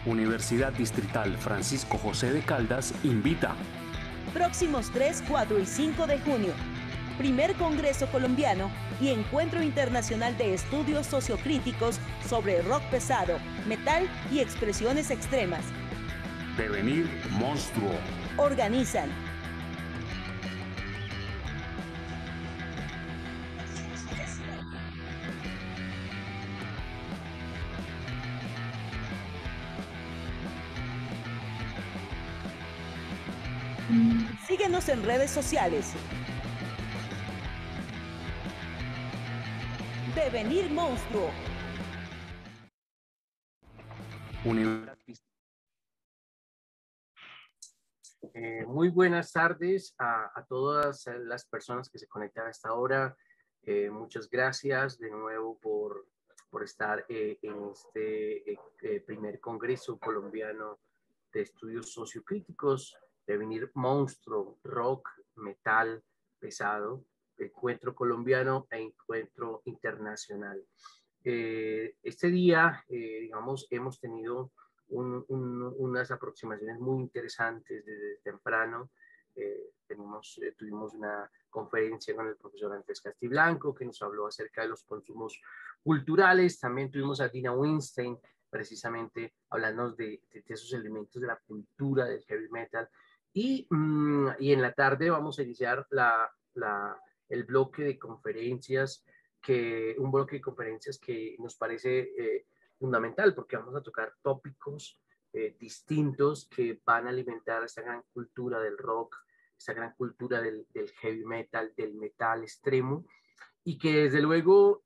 Universidad Distrital Francisco José de Caldas invita. Próximos 3, 4 y 5 de junio. Primer Congreso Colombiano y Encuentro Internacional de Estudios Sociocríticos sobre rock pesado, metal y expresiones extremas. Devenir monstruo. Organizan Síguenos en redes sociales. Devenir monstruo. Muy buenas tardes a todas las personas que se conectan a esta hora. Muchas gracias de nuevo por estar en este primer Congreso Colombiano de Estudios Sociocríticos, Devenir Monstruo, Rock, Metal, Pesado, Encuentro Colombiano e Encuentro Internacional. Este día, digamos, hemos tenido unas aproximaciones muy interesantes desde temprano. Tuvimos una conferencia con el profesor Andrés Castiblanco que nos habló acerca de los consumos culturales. También tuvimos a Dina Winstein precisamente hablando de esos elementos de la cultura del heavy metal. Y en la tarde vamos a iniciar el bloque de conferencias, un bloque de conferencias que nos parece fundamental porque vamos a tocar tópicos distintos que van a alimentar esta gran cultura del rock, esta gran cultura del heavy metal, del metal extremo, y que desde luego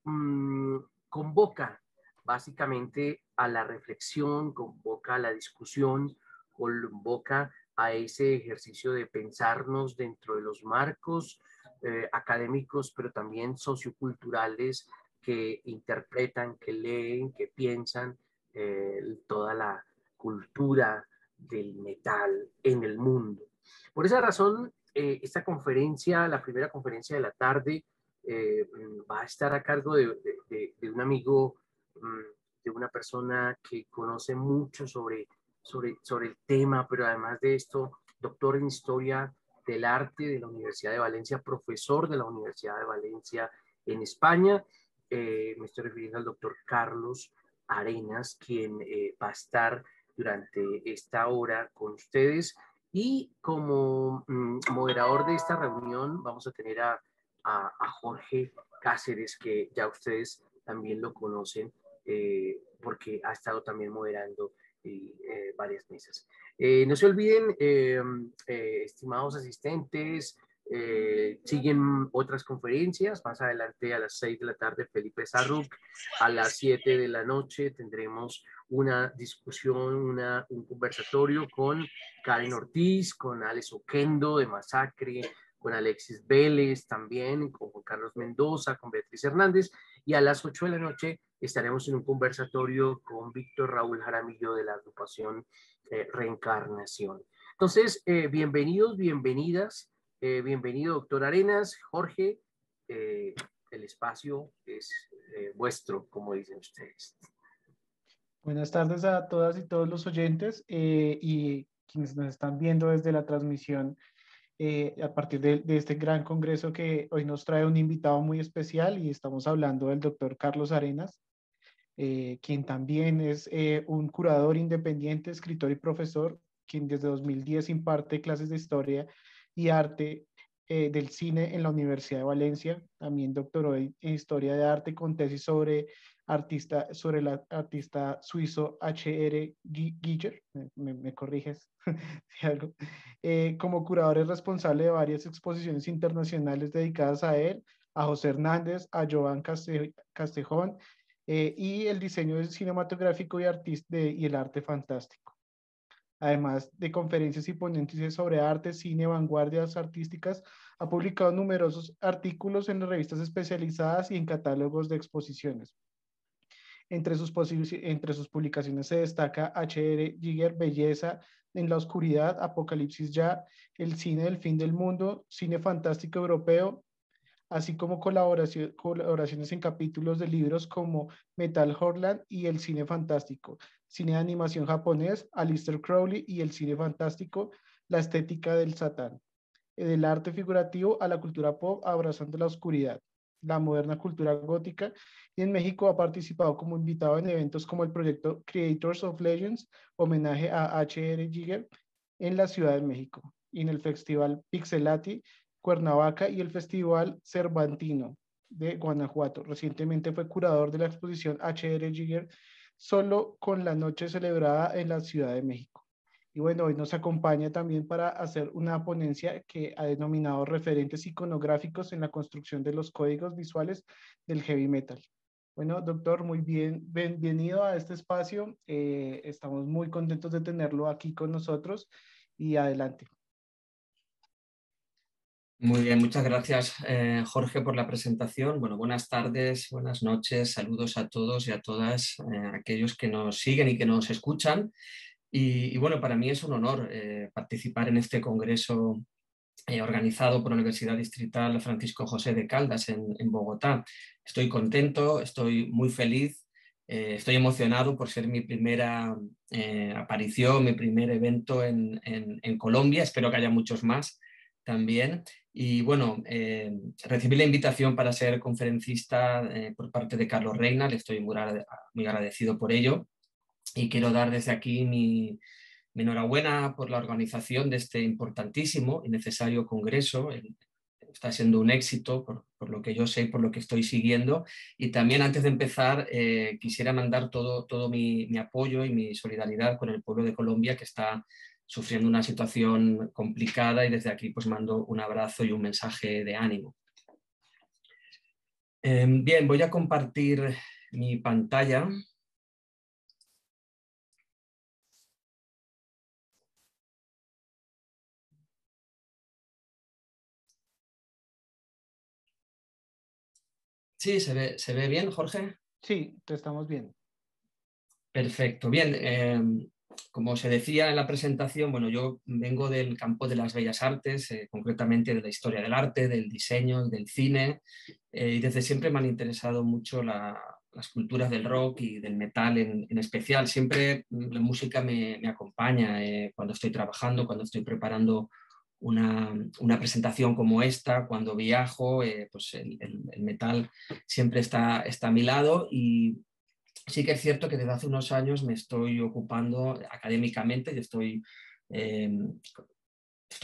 convoca básicamente a la reflexión, convoca a la discusión, convoca a ese ejercicio de pensarnos dentro de los marcos académicos, pero también socioculturales que interpretan, que leen, que piensan toda la cultura del metal en el mundo. Por esa razón, esta conferencia, la primera conferencia de la tarde, va a estar a cargo de un amigo, de una persona que conoce mucho sobre el tema, pero además de esto, doctor en Historia del Arte de la Universidad de Valencia, profesor de la Universidad de Valencia en España. Me estoy refiriendo al doctor Carlos Arenas, quien va a estar durante esta hora con ustedes. Y como moderador de esta reunión vamos a tener a Jorge Cáceres, que ya ustedes también lo conocen porque ha estado también moderando varias mesas. No se olviden, estimados asistentes, siguen otras conferencias. Más adelante a las 6 de la tarde, Felipe Sarruc. A las 7 de la noche tendremos una discusión, un conversatorio con Karen Ortiz, con Alex Oquendo de Masacre, con Alexis Vélez también, con Juan Carlos Mendoza, con Beatriz Hernández, y a las 8 de la noche estaremos en un conversatorio con Víctor Raúl Jaramillo de la agrupación Reencarnación. Entonces, bienvenidos, bienvenidas, bienvenido doctor Arenas, Jorge, el espacio es vuestro, como dicen ustedes. Buenas tardes a todas y todos los oyentes y quienes nos están viendo desde la transmisión a partir de este gran congreso que hoy nos trae un invitado muy especial, y estamos hablando del doctor Carlos Arenas, quien también es un curador independiente, escritor y profesor, quien desde 2010 imparte clases de historia y arte del cine en la Universidad de Valencia. También doctoró en historia de arte con tesis sobre el artista suizo H.R. Giger, me corriges si algo. Como curador es responsable de varias exposiciones internacionales dedicadas a él, a José Hernández, a Joan Castejón, y el diseño cinematográfico y el arte fantástico. Además de conferencias y ponencias sobre arte, cine, vanguardias artísticas, ha publicado numerosos artículos en revistas especializadas y en catálogos de exposiciones. Entre sus publicaciones se destaca H.R. Giger, Belleza en la Oscuridad, Apocalipsis Ya, El cine del fin del mundo, Cine fantástico europeo, así como colaboraciones en capítulos de libros como Metal Horland y el cine fantástico, cine de animación japonés, Aleister Crowley y el cine fantástico, la estética del Satán, del arte figurativo a la cultura pop abrazando la oscuridad, la moderna cultura gótica, y en México ha participado como invitado en eventos como el proyecto Creators of Legends, homenaje a H.R. Giger en la Ciudad de México, y en el Festival Pixelati Cuernavaca y el Festival Cervantino de Guanajuato. Recientemente fue curador de la exposición H.R. Giger solo con la noche celebrada en la Ciudad de México. Y bueno, hoy nos acompaña también para hacer una ponencia que ha denominado referentes iconográficos en la construcción de los códigos visuales del heavy metal. Bueno, doctor, muy bienvenido a este espacio. Estamos muy contentos de tenerlo aquí con nosotros y adelante. Muy bien, muchas gracias Jorge por la presentación. Bueno, buenas tardes, buenas noches, saludos a todos y a todas aquellos que nos siguen y que nos escuchan. Y bueno, para mí es un honor participar en este congreso organizado por la Universidad Distrital Francisco José de Caldas en Bogotá. Estoy contento, estoy muy feliz, estoy emocionado por ser mi primera aparición, mi primer evento en Colombia. Espero que haya muchos más también. Y bueno, recibí la invitación para ser conferencista por parte de Carlos Reina, le estoy muy agradecido por ello y quiero dar desde aquí mi enhorabuena por la organización de este importantísimo y necesario congreso. Está siendo un éxito por lo que yo sé y por lo que estoy siguiendo. Y también antes de empezar quisiera mandar todo mi apoyo y mi solidaridad con el pueblo de Colombia, que está sufriendo una situación complicada, y desde aquí pues mando un abrazo y un mensaje de ánimo. Bien, voy a compartir mi pantalla. Sí, ¿se ve bien, Jorge? Sí, te estamos viendo. Perfecto. Bien, como se decía en la presentación, bueno, yo vengo del campo de las bellas artes, concretamente de la historia del arte, del diseño, del cine, y desde siempre me han interesado mucho las culturas del rock y del metal en especial. Siempre la música me acompaña cuando estoy trabajando, cuando estoy preparando una presentación como esta, cuando viajo, pues el metal siempre está a mi lado. Y sí que es cierto que desde hace unos años me estoy ocupando académicamente y estoy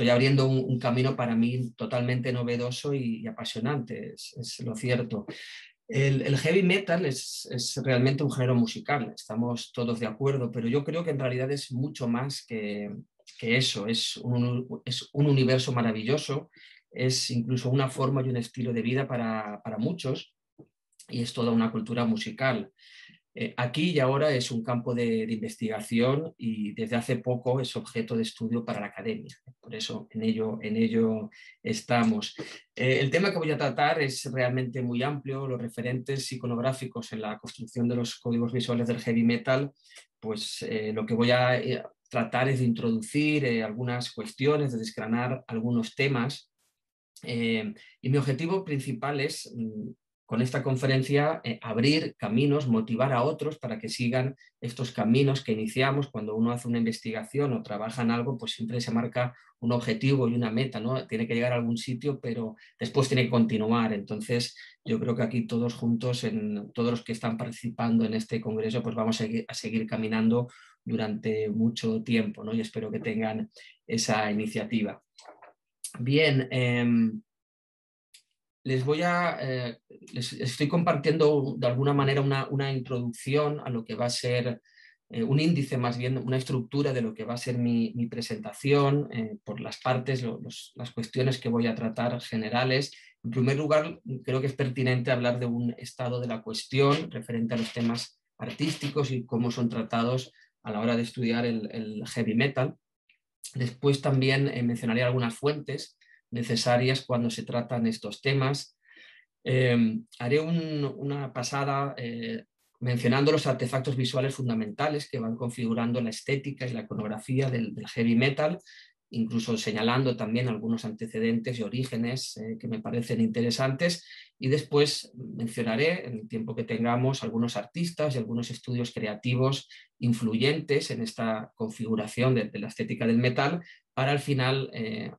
abriendo un camino para mí totalmente novedoso y apasionante, es lo cierto. El heavy metal es realmente un género musical, estamos todos de acuerdo, pero yo creo que en realidad es mucho más que eso, es un universo maravilloso, es incluso una forma y un estilo de vida para muchos, y es toda una cultura musical. Aquí y ahora es un campo de investigación y desde hace poco es objeto de estudio para la academia. Por eso en ello estamos. El tema que voy a tratar es realmente muy amplio. Los referentes iconográficos en la construcción de los códigos visuales del heavy metal, pues lo que voy a tratar es de introducir algunas cuestiones, de desgranar algunos temas. Y mi objetivo principal es con esta conferencia abrir caminos, motivar a otros para que sigan estos caminos que iniciamos. Cuando uno hace una investigación o trabaja en algo, pues siempre se marca un objetivo y una meta, ¿no? Tiene que llegar a algún sitio, pero después tiene que continuar. Entonces, yo creo que aquí todos juntos, todos los que están participando en este congreso, pues vamos a seguir caminando durante mucho tiempo, ¿no? Y espero que tengan esa iniciativa. Bien, les estoy compartiendo de alguna manera una introducción a lo que va a ser un índice, más bien una estructura de lo que va a ser mi presentación por las partes, las cuestiones que voy a tratar generales. En primer lugar, creo que es pertinente hablar de un estado de la cuestión referente a los temas artísticos y cómo son tratados a la hora de estudiar el heavy metal. Después también mencionaré algunas fuentes necesarias cuando se tratan estos temas. Haré una pasada mencionando los artefactos visuales fundamentales que van configurando la estética y la iconografía del heavy metal, incluso señalando también algunos antecedentes y orígenes que me parecen interesantes, y después mencionaré, en el tiempo que tengamos, algunos artistas y algunos estudios creativos influyentes en esta configuración de la estética del metal, para al final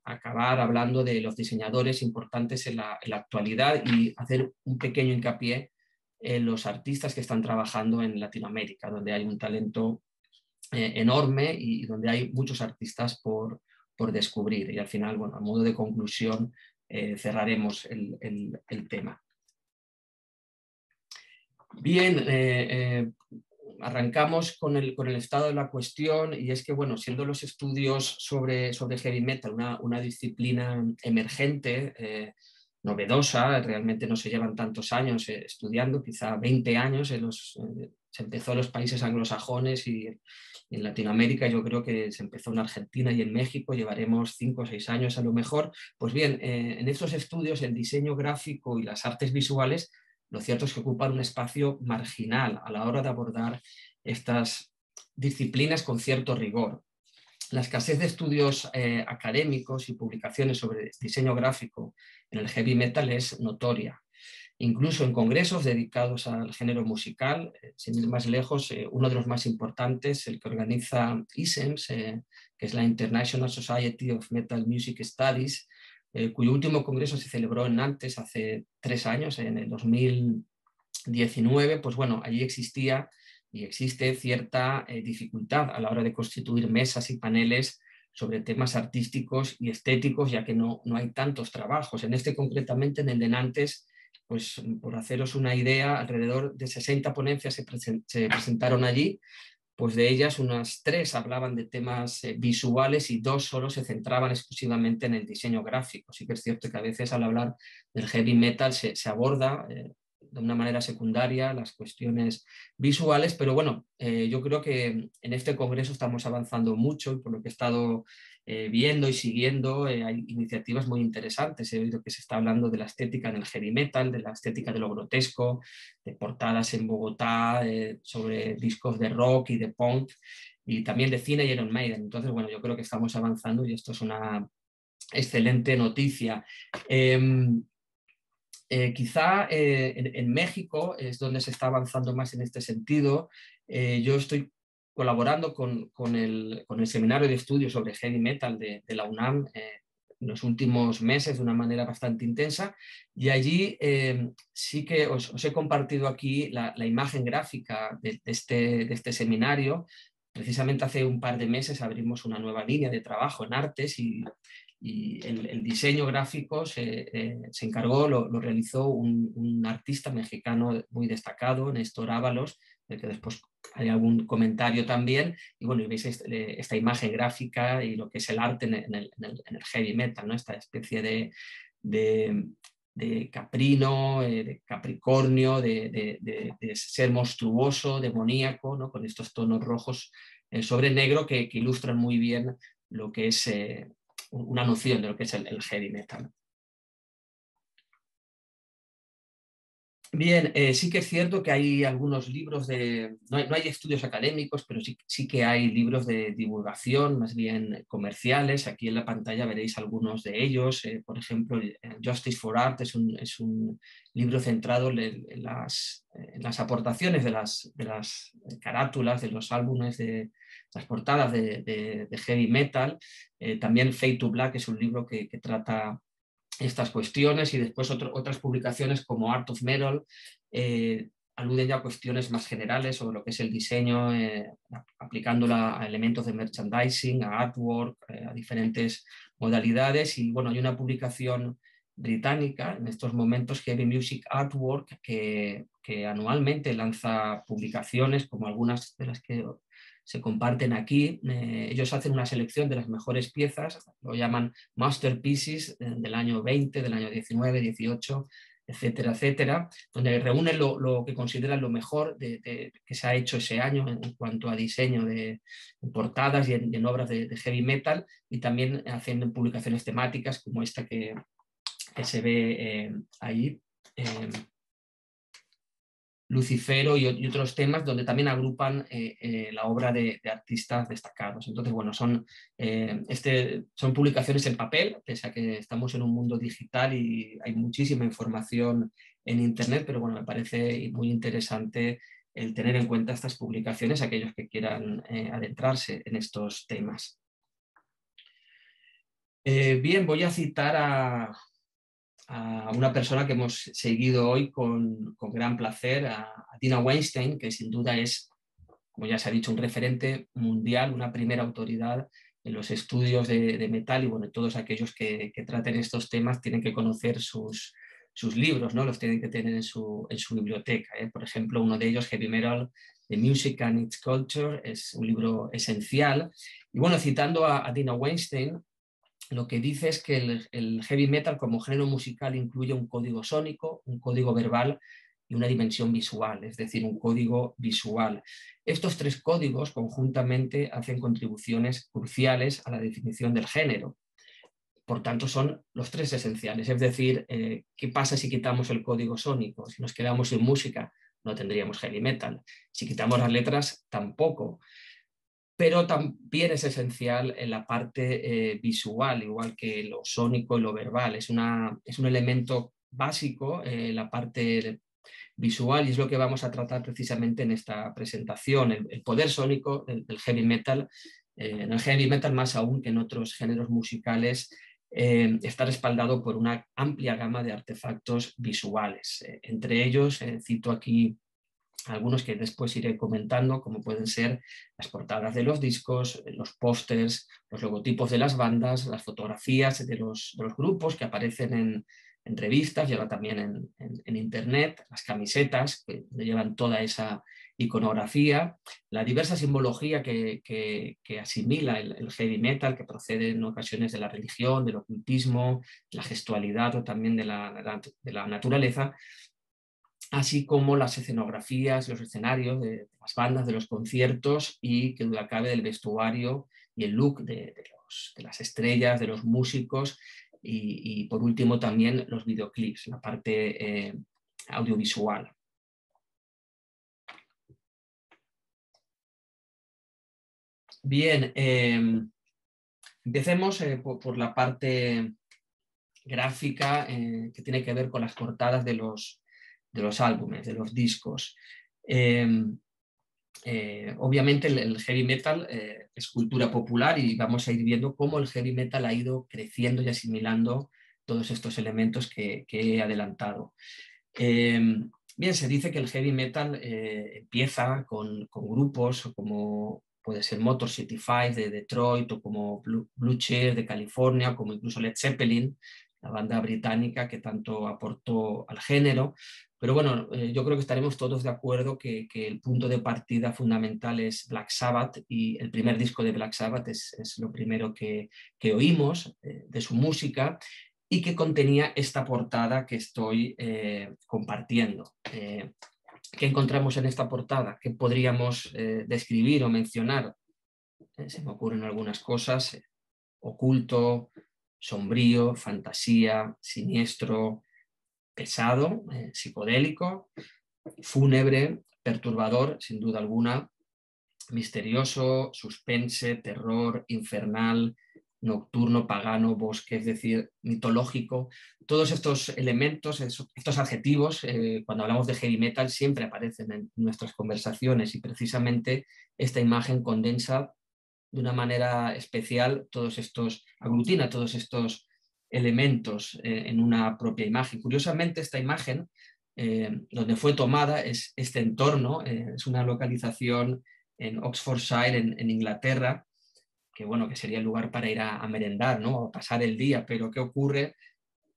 acabar hablando de los diseñadores importantes en la actualidad y hacer un pequeño hincapié en los artistas que están trabajando en Latinoamérica, donde hay un talento enorme y donde hay muchos artistas por descubrir. Y al final, bueno, a modo de conclusión, cerraremos el tema. Bien, arrancamos con el estado de la cuestión, y es que, bueno, siendo los estudios sobre heavy metal una disciplina emergente, novedosa, realmente no se llevan tantos años estudiando, quizá 20 años, se empezó en los países anglosajones y en Latinoamérica yo creo que se empezó en Argentina y en México, llevaremos 5 o 6 años a lo mejor. Pues bien, en estos estudios el diseño gráfico y las artes visuales, lo cierto es que ocupan un espacio marginal a la hora de abordar estas disciplinas con cierto rigor. La escasez de estudios académicos y publicaciones sobre diseño gráfico en el heavy metal es notoria. Incluso en congresos dedicados al género musical, sin ir más lejos, uno de los más importantes, el que organiza ISEMS, que es la International Society of Metal Music Studies, cuyo último congreso se celebró en Nantes hace 3 años, en el 2019, pues bueno, allí existía y existe cierta dificultad a la hora de constituir mesas y paneles sobre temas artísticos y estéticos, ya que no hay tantos trabajos. En este concretamente, en el de Nantes, pues por haceros una idea, alrededor de 60 ponencias se presentaron allí, pues de ellas unas 3 hablaban de temas visuales y 2 solo se centraban exclusivamente en el diseño gráfico. Sí que es cierto que a veces al hablar del heavy metal se aborda de una manera secundaria las cuestiones visuales, pero bueno, yo creo que en este congreso estamos avanzando mucho, y por lo que he estado viendo y siguiendo, hay iniciativas muy interesantes. He oído que se está hablando de la estética en el heavy metal, de la estética de lo grotesco, de portadas en Bogotá sobre discos de rock y de punk, y también de cine y Iron Maiden. Entonces, bueno, yo creo que estamos avanzando y esto es una excelente noticia. Quizá en México es donde se está avanzando más en este sentido. Yo estoy colaborando con el seminario de estudios sobre heavy metal de la UNAM en los últimos meses de una manera bastante intensa, y allí sí que os he compartido aquí la imagen gráfica de este seminario. Precisamente hace un par de meses abrimos una nueva línea de trabajo en artes, y el diseño gráfico se encargó, lo realizó un artista mexicano muy destacado, Néstor Ábalos, del que después hay algún comentario también. Y bueno, y veis esta imagen gráfica y lo que es el arte en el heavy metal, ¿no? Esta especie de caprino, de capricornio, de ser monstruoso, demoníaco, ¿no? Con estos tonos rojos sobre negro que ilustran muy bien lo que es una noción de lo que es el heavy metal. Bien, sí que es cierto que hay algunos libros no hay estudios académicos, pero sí que hay libros de divulgación, más bien comerciales. Aquí en la pantalla veréis algunos de ellos. Por ejemplo, Justice for Art es un libro centrado en las aportaciones de las carátulas, de los álbumes, de las portadas de heavy metal. También Fade to Black es un libro que trata estas cuestiones, y después otras publicaciones como Art of Metal aluden ya a cuestiones más generales sobre lo que es el diseño, aplicándola a elementos de merchandising, a artwork, a diferentes modalidades. Y bueno, hay una publicación británica en estos momentos, Heavy Music Artwork, que anualmente lanza publicaciones como algunas de las que se comparten aquí. Ellos hacen una selección de las mejores piezas, lo llaman masterpieces del año 20, del año 19, 18, etcétera, etcétera, donde reúnen lo que consideran lo mejor que se ha hecho ese año en cuanto a diseño de portadas y en obras de heavy metal, y también hacen publicaciones temáticas como esta que se ve ahí. Lucifero y otros temas donde también agrupan la obra de artistas destacados. Entonces, bueno, son publicaciones en papel, pese a que estamos en un mundo digital y hay muchísima información en Internet, pero bueno, me parece muy interesante el tener en cuenta estas publicaciones a aquellos que quieran adentrarse en estos temas. Bien, voy a citar a una persona que hemos seguido hoy con gran placer, a Dina Weinstein, que sin duda es, como ya se ha dicho, un referente mundial, una primera autoridad en los estudios de metal, y bueno, todos aquellos que traten estos temas tienen que conocer sus libros, ¿no? Los tienen que tener en su biblioteca. Por ejemplo, uno de ellos, Heavy Metal, The Music and Its Culture, es un libro esencial. Y bueno, citando a Dina Weinstein, lo que dice es que el heavy metal como género musical incluye un código sónico, un código verbal y una dimensión visual, es decir, un código visual. Estos tres códigos conjuntamente hacen contribuciones cruciales a la definición del género. Por tanto, son los tres esenciales. Es decir, ¿qué pasa si quitamos el código sónico? Si nos quedamos sin música, no tendríamos heavy metal. Si quitamos las letras, tampoco. Pero también es esencial en la parte visual, igual que lo sónico y lo verbal. Es un elemento básico, la parte visual, y es lo que vamos a tratar precisamente en esta presentación, el poder sónico del heavy metal. En el heavy metal, más aún que en otros géneros musicales, está respaldado por una amplia gama de artefactos visuales. Entre ellos, cito aquí algunos que después iré comentando, como pueden ser las portadas de los discos, los pósters, los logotipos de las bandas, las fotografías de los grupos que aparecen en revistas y ahora también en Internet, las camisetas que llevan toda esa iconografía, la diversa simbología que asimila el heavy metal, que procede en ocasiones de la religión, del ocultismo, de la gestualidad o también de la naturaleza, así como las escenografías, los escenarios de las bandas, de los conciertos y, que duda cabe, del vestuario y el look de las estrellas, de los músicos y por último también los videoclips, la parte audiovisual. Bien, empecemos por la parte gráfica que tiene que ver con las portadas de los álbumes, de los discos. Obviamente el heavy metal es cultura popular y vamos a ir viendo cómo el heavy metal ha ido creciendo y asimilando todos estos elementos que he adelantado. Bien, se dice que el heavy metal empieza con grupos como puede ser Motor City Five de Detroit o como Blue Cheer de California, como incluso Led Zeppelin, la banda británica que tanto aportó al género. Pero bueno, yo creo que estaremos todos de acuerdo que el punto de partida fundamental es Black Sabbath, y el primer disco de Black Sabbath es lo primero que oímos de su música, y que contenía esta portada que estoy compartiendo. ¿Qué encontramos en esta portada? ¿Qué podríamos describir o mencionar? Se me ocurren algunas cosas: oculto, sombrío, fantasía, siniestro, pesado, psicodélico, fúnebre, perturbador, sin duda alguna, misterioso, suspense, terror, infernal, nocturno, pagano, bosque, es decir, mitológico. Todos estos elementos, estos adjetivos, cuando hablamos de heavy metal siempre aparecen en nuestras conversaciones, y precisamente esta imagen condensa de una manera especial aglutina todos estos elementos en una propia imagen. Curiosamente, esta imagen, donde fue tomada, es este entorno, es una localización en Oxfordshire, en Inglaterra, que bueno, que sería el lugar para ir a merendar, ¿no? O pasar el día, pero ¿qué ocurre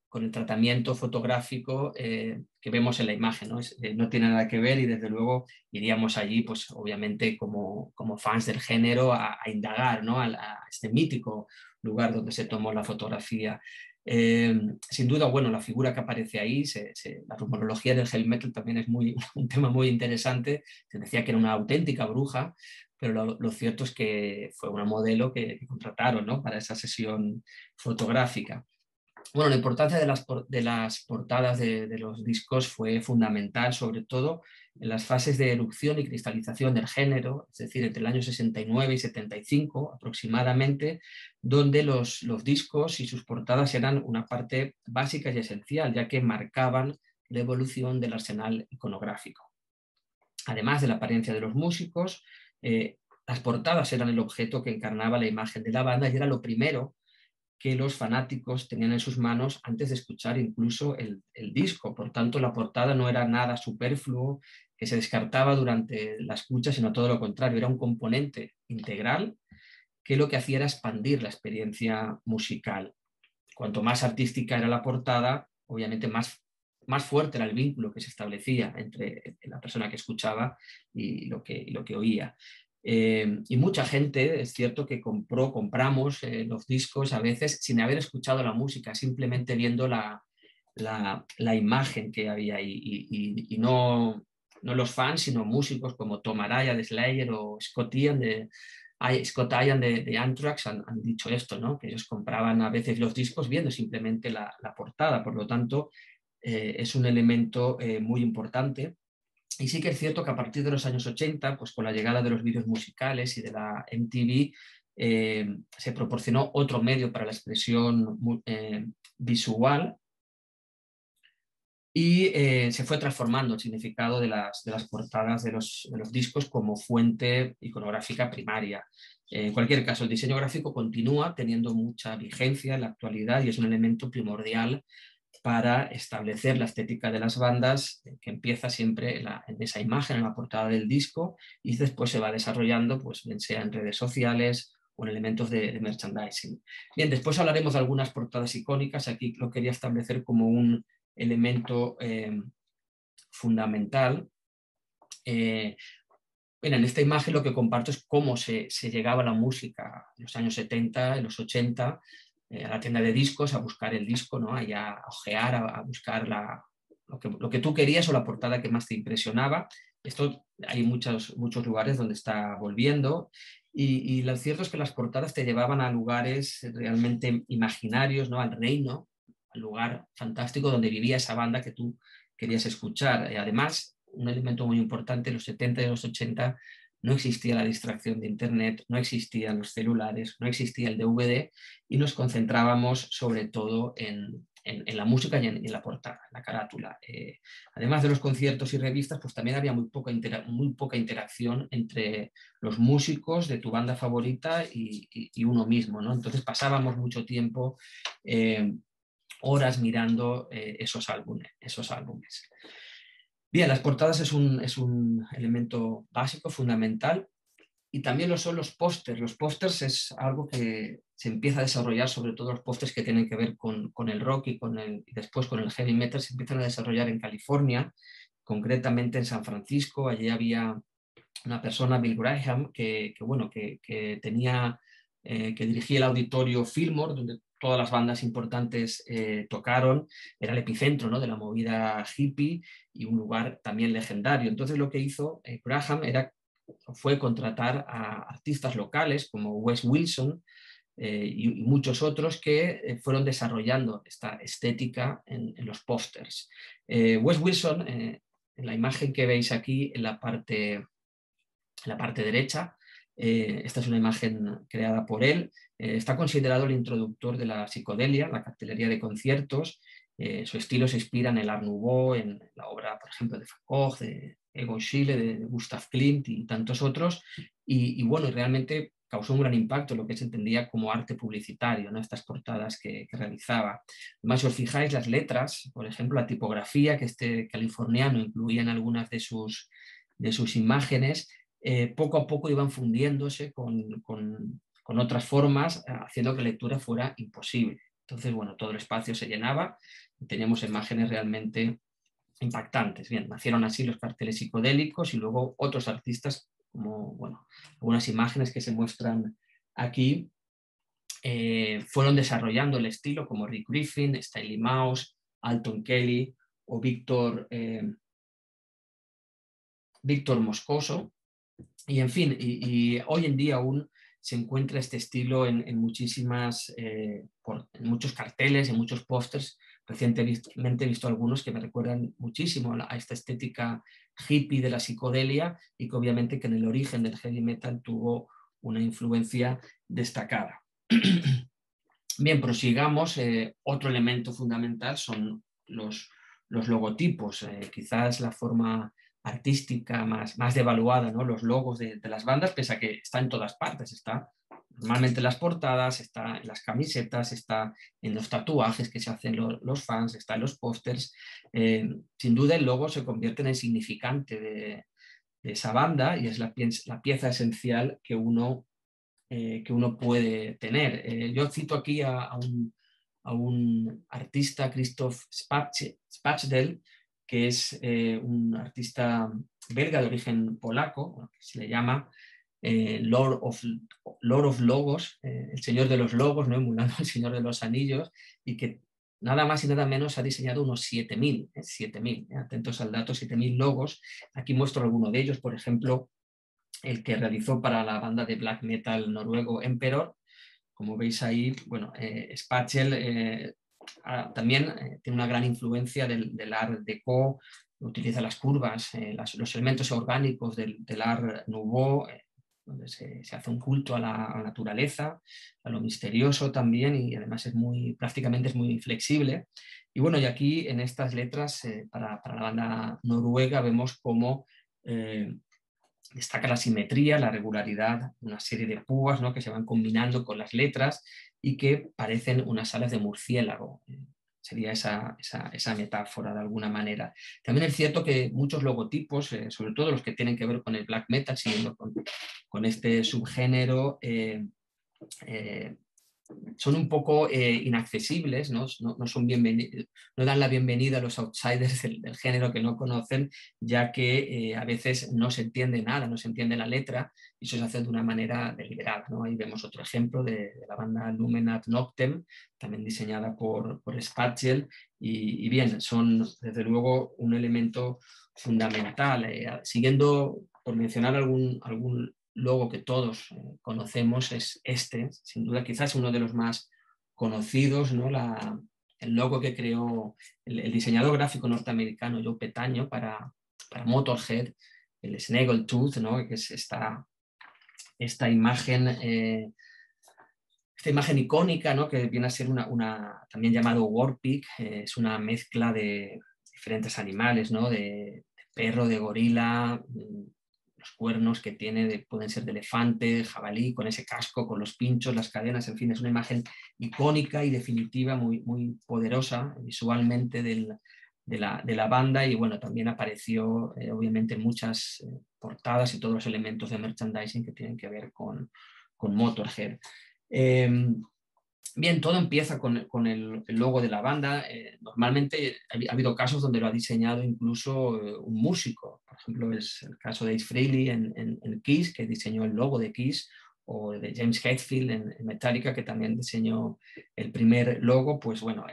con el tratamiento fotográfico que vemos en la imagen? ¿No? No tiene nada que ver, y desde luego iríamos allí, pues obviamente como fans del género, a indagar, ¿no? a este mítico lugar donde se tomó la fotografía. Sin duda, bueno, la figura que aparece ahí, la rumorología del heavy metal también es un tema muy interesante. Se decía que era una auténtica bruja, pero lo cierto es que fue una modelo que contrataron, ¿no? Para esa sesión fotográfica. Bueno, la importancia de las portadas de los discos fue fundamental, sobre todo en las fases de erupción y cristalización del género, es decir, entre el año 69 y 75 aproximadamente, donde los discos y sus portadas eran una parte básica y esencial, ya que marcaban la evolución del arsenal iconográfico. Además de la apariencia de los músicos, las portadas eran el objeto que encarnaba la imagen de la banda y era lo primero que los fanáticos tenían en sus manos antes de escuchar incluso el disco. Por tanto, la portada no era nada superfluo que se descartaba durante la escucha, sino todo lo contrario, era un componente integral que lo que hacía era expandir la experiencia musical. Cuanto más artística era la portada, obviamente más fuerte era el vínculo que se establecía entre la persona que escuchaba y lo que oía. Y mucha gente, es cierto que compramos los discos a veces sin haber escuchado la música, simplemente viendo la imagen que había ahí. Y no los fans, sino músicos como Tom Araya de Slayer o Scott Ian de Anthrax han dicho esto, ¿no? Que ellos compraban a veces los discos viendo simplemente la portada. Por lo tanto, es un elemento muy importante. Y sí que es cierto que a partir de los años 80, pues con la llegada de los vídeos musicales y de la MTV, se proporcionó otro medio para la expresión visual y se fue transformando el significado de las portadas de los discos como fuente iconográfica primaria. En cualquier caso, el diseño gráfico continúa teniendo mucha vigencia en la actualidad y es un elemento primordial para establecer la estética de las bandas, que empieza siempre en esa imagen, en la portada del disco, y después se va desarrollando, pues bien sea en redes sociales o en elementos de merchandising. Bien, después hablaremos de algunas portadas icónicas. Aquí lo quería establecer como un elemento fundamental. Bueno, en esta imagen lo que comparto es cómo se llegaba a la música en los años 70, en los 80, a la tienda de discos a buscar el disco, ¿no? Y a ojear, a buscar lo que tú querías o la portada que más te impresionaba. Esto hay muchos lugares donde está volviendo y lo cierto es que las portadas te llevaban a lugares realmente imaginarios, ¿no? Al reino, al lugar fantástico donde vivía esa banda que tú querías escuchar. Además, un elemento muy importante, en los 70 y los 80 no existía la distracción de Internet, no existían los celulares, no existía el DVD y nos concentrábamos sobre todo en la música y en la portada, en la carátula. Además de los conciertos y revistas, pues también había muy poca interacción entre los músicos de tu banda favorita y uno mismo, ¿no? Entonces pasábamos mucho tiempo, horas mirando esos álbumes. Bien, las portadas es un elemento básico, fundamental, y también lo son los pósters. Los pósters es algo que se empieza a desarrollar, sobre todo los pósters que tienen que ver con el rock y después con el heavy metal, se empiezan a desarrollar en California, concretamente en San Francisco. Allí había una persona, Bill Graham, que dirigía el auditorio Fillmore, donde todas las bandas importantes tocaron. Era el epicentro, ¿no? De la movida hippie y un lugar también legendario. Entonces lo que hizo Graham fue contratar a artistas locales como Wes Wilson y muchos otros que fueron desarrollando esta estética en los pósters. Wes Wilson, en la imagen que veis aquí en la parte derecha, esta es una imagen creada por él. Está considerado el introductor de la psicodelia, la cartelería de conciertos. Su estilo se inspira en el Art Nouveau, en la obra, por ejemplo, de Van Gogh, de Egon Schiele, de Gustav Klimt y tantos otros. Y realmente causó un gran impacto en lo que se entendía como arte publicitario, ¿no? Estas portadas que realizaba. Además, si os fijáis, las letras, por ejemplo, la tipografía que este californiano incluía en algunas de sus imágenes, poco a poco iban fundiéndose con otras formas, haciendo que la lectura fuera imposible. Entonces, todo el espacio se llenaba y teníamos imágenes realmente impactantes. Bien, nacieron así los carteles psicodélicos y luego otros artistas, como algunas imágenes que se muestran aquí, fueron desarrollando el estilo, como Rick Griffin, Stanley Mouse, Alton Kelly o Víctor Moscoso. Y en fin, y hoy en día aún se encuentra este estilo en muchos carteles, en muchos pósters. Recientemente he visto algunos que me recuerdan muchísimo a esta estética hippie de la psicodelia y que obviamente que en el origen del heavy metal tuvo una influencia destacada. Bien, prosigamos. Otro elemento fundamental son los logotipos, quizás la forma artística más devaluada, ¿no? Los logos de las bandas, pese a que está en todas partes, está normalmente en las portadas, está en las camisetas, está en los tatuajes que se hacen los fans, está en los pósters. Sin duda el logo se convierte en el significante de esa banda y es la pieza esencial que uno puede tener. Yo cito aquí a un artista, Christoph Spachdel, que es un artista belga de origen polaco, que se le llama Lord of Logos, el señor de los logos, ¿no? Emulando el señor de los anillos, y que nada más y nada menos ha diseñado unos 7.000, atentos al dato, 7.000 logos. Aquí muestro alguno de ellos, por ejemplo, el que realizó para la banda de black metal noruego Emperor. Como veis ahí, bueno, Spachdel también tiene una gran influencia del Art Deco, utiliza las curvas, los elementos orgánicos del Art Nouveau, donde se hace un culto a la naturaleza, a lo misterioso también, y además prácticamente es muy flexible. Y bueno, y aquí en estas letras para la banda noruega vemos cómo destaca la simetría, la regularidad, una serie de púas, ¿no? Que se van combinando con las letras y que parecen unas alas de murciélago. Sería esa metáfora de alguna manera. También es cierto que muchos logotipos, sobre todo los que tienen que ver con el black metal, siguiendo con este subgénero, son un poco inaccesibles, ¿no? No dan la bienvenida a los outsiders del género que no conocen, ya que a veces no se entiende nada, no se entiende la letra, y eso se hace de una manera deliberada, ¿no? Ahí vemos otro ejemplo de la banda Lumenat Noctem, también diseñada por Spachdel, y bien, son desde luego un elemento fundamental. Siguiendo, por mencionar algún logo que todos conocemos, es este, sin duda quizás uno de los más conocidos, ¿no? El logo que creó el diseñador gráfico norteamericano Joe Petaño para Motorhead, el Snaggletooth, ¿no? Que es esta imagen icónica, ¿no? Que viene a ser también llamado Warpig, es una mezcla de diferentes animales, ¿no? De perro, de gorila, los cuernos que tiene pueden ser de elefante, jabalí, con ese casco, con los pinchos, las cadenas, en fin, es una imagen icónica y definitiva, muy, muy poderosa visualmente de la banda, y bueno, también apareció obviamente en muchas portadas y todos los elementos de merchandising que tienen que ver con Motorhead. Bien, todo empieza con el logo de la banda. Normalmente ha habido casos donde lo ha diseñado incluso un músico. Por ejemplo, es el caso de Ace Frehley en Kiss, que diseñó el logo de Kiss, o de James Hetfield en Metallica, que también diseñó el primer logo. Pues bueno,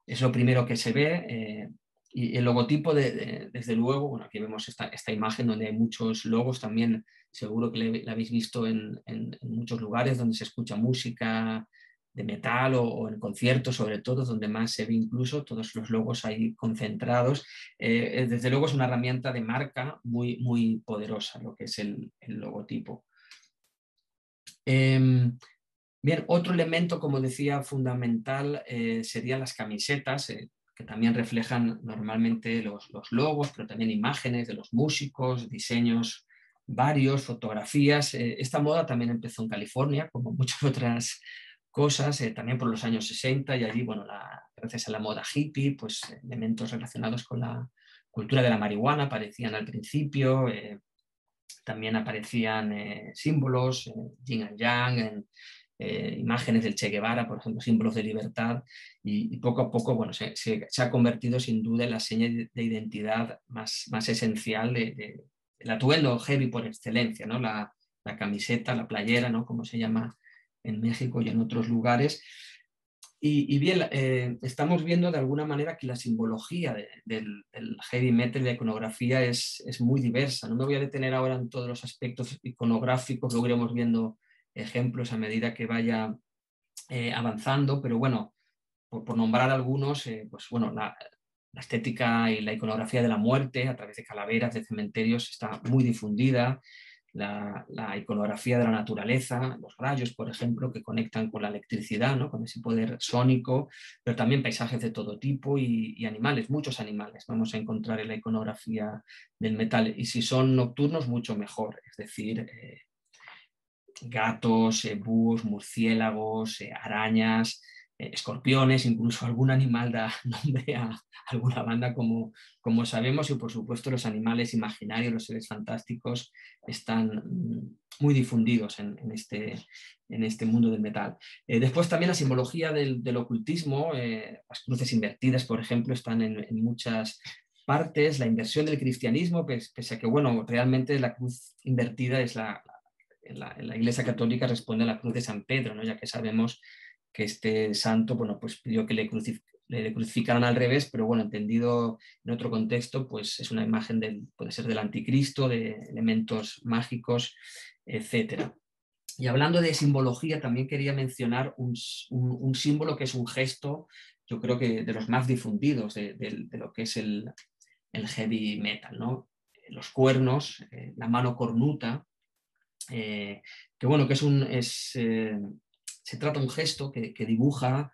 es lo primero que se ve. Y el logotipo, desde luego, bueno, aquí vemos esta imagen donde hay muchos logos también. Seguro que la habéis visto en muchos lugares donde se escucha música de metal o en conciertos, sobre todo, donde más se ve incluso todos los logos ahí concentrados. Desde luego es una herramienta de marca muy, muy poderosa, lo que es el logotipo. Bien, otro elemento, como decía, fundamental serían las camisetas, que también reflejan normalmente los logos, pero también imágenes de los músicos, diseños varios, fotografías. Esta moda también empezó en California, como muchas otras cosas, también por los años 60, y allí, bueno, gracias a la moda hippie, pues elementos relacionados con la cultura de la marihuana aparecían al principio. También aparecían símbolos, yin and yang, imágenes del Che Guevara, por ejemplo, símbolos de libertad, y poco a poco, bueno, se ha convertido sin duda en la seña de identidad más esencial del atuendo heavy por excelencia, ¿no? La camiseta, la playera, ¿no? Como se llama en México y en otros lugares. Y bien, estamos viendo de alguna manera que la simbología del heavy metal, la iconografía, es muy diversa. No me voy a detener ahora en todos los aspectos iconográficos, lo iremos viendo ejemplos a medida que vaya avanzando, pero bueno, por nombrar algunos, pues bueno, la estética y la iconografía de la muerte a través de calaveras, de cementerios, está muy difundida. La iconografía de la naturaleza, los rayos, por ejemplo, que conectan con la electricidad, ¿no? Con ese poder sónico, pero también paisajes de todo tipo y animales, muchos animales vamos a encontrar en la iconografía del metal. Y si son nocturnos, mucho mejor, es decir, gatos, búhos, murciélagos, arañas, escorpiones, incluso algún animal da nombre a alguna banda como sabemos, y por supuesto los animales imaginarios, los seres fantásticos están muy difundidos en este mundo del metal. Después también la simbología del ocultismo, las cruces invertidas, por ejemplo, están en muchas partes. La inversión del cristianismo, pese a que bueno, realmente la cruz invertida es en la Iglesia Católica responde a la cruz de San Pedro, ¿no? Ya que sabemos que este santo, bueno, pues pidió que le crucificaran al revés, pero bueno, entendido en otro contexto, pues es una imagen puede ser del anticristo, de elementos mágicos, etc. Y hablando de simbología, también quería mencionar un símbolo que es un gesto, yo creo que de los más difundidos de lo que es el heavy metal, ¿no? Los cuernos, la mano cornuta, que bueno, que se trata de un gesto que dibuja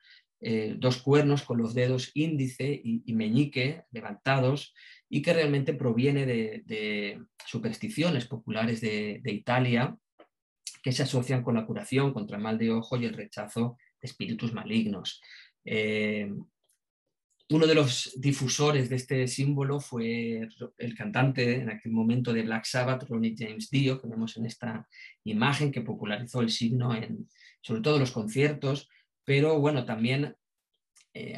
dos cuernos con los dedos índice y meñique levantados, y que realmente proviene de supersticiones populares de Italia, que se asocian con la curación contra el mal de ojo y el rechazo de espíritus malignos. Uno de los difusores de este símbolo fue el cantante en aquel momento de Black Sabbath, Ronnie James Dio, que vemos en esta imagen, que popularizó el signo sobre todo en los conciertos, pero bueno, también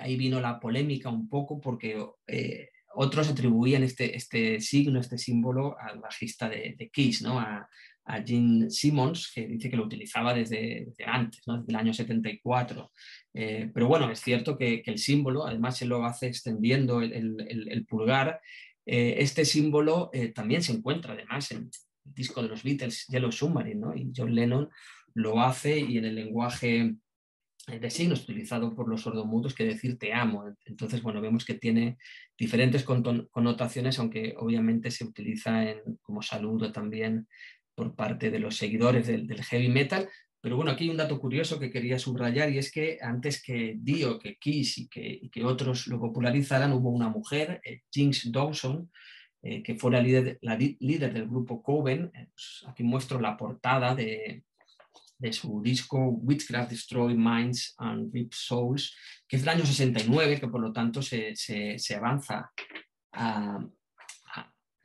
ahí vino la polémica un poco porque otros atribuían este signo, este símbolo al bajista de Kiss, ¿no? a Gene Simmons, que dice que lo utilizaba desde antes, ¿no? Desde el año 74. Pero bueno, es cierto que el símbolo, además se lo hace extendiendo el pulgar. Este símbolo también se encuentra además en el disco de los Beatles, Yellow Submarine, ¿no? Y John Lennon lo hace, y en el lenguaje de signos utilizado por los sordomudos, que decir te amo. Entonces, bueno, vemos que tiene diferentes connotaciones, aunque obviamente se utiliza como saludo también por parte de los seguidores del heavy metal. Pero bueno, aquí hay un dato curioso que quería subrayar, y es que antes que Dio, que Kiss y que otros lo popularizaran, hubo una mujer, Jinx Dawson, que fue la líder del grupo Coven. Pues aquí muestro la portada de su disco Witchcraft Destroy Minds and Rip Souls, que es del año 69, que por lo tanto se avanza a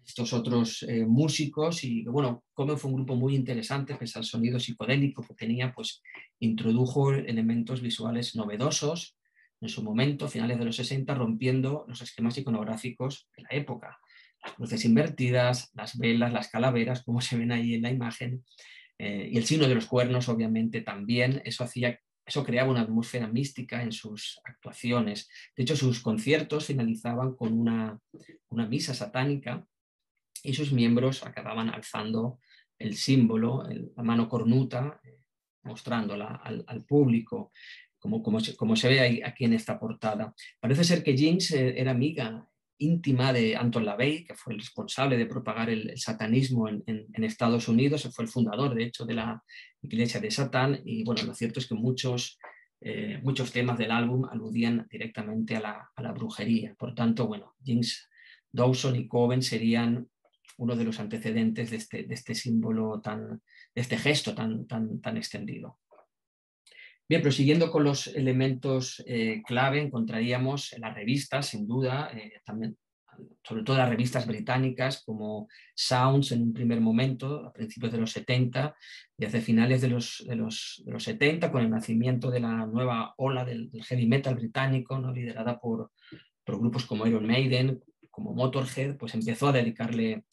estos otros músicos. Y bueno, Coven fue un grupo muy interesante, pese al sonido psicodélico que tenía, pues introdujo elementos visuales novedosos en su momento, a finales de los 60, rompiendo los esquemas iconográficos de la época. Las cruces invertidas, las velas, las calaveras, como se ven ahí en la imagen, y el signo de los cuernos, obviamente, también. Eso creaba una atmósfera mística en sus actuaciones. De hecho, sus conciertos finalizaban con una misa satánica, y sus miembros acababan alzando el símbolo, la mano cornuta, mostrándola al público, como se ve aquí en esta portada. Parece ser que Jinx era amiga íntima de Anton LaVey, que fue el responsable de propagar el satanismo en Estados Unidos. Fue el fundador, de hecho, de la Iglesia de Satán. Y bueno, lo cierto es que muchos temas del álbum aludían directamente a la brujería. Por tanto, bueno, Jinx Dawson y Coven serían uno de los antecedentes de este símbolo, de este gesto tan extendido. Bien, prosiguiendo con los elementos clave, encontraríamos las revistas, sin duda, también, sobre todo las revistas británicas como Sounds en un primer momento, a principios de los 70, y hacia finales de los 70, con el nacimiento de la nueva ola del heavy metal británico, ¿no? Liderada por grupos como Iron Maiden, como Motorhead, pues empezó a dedicarle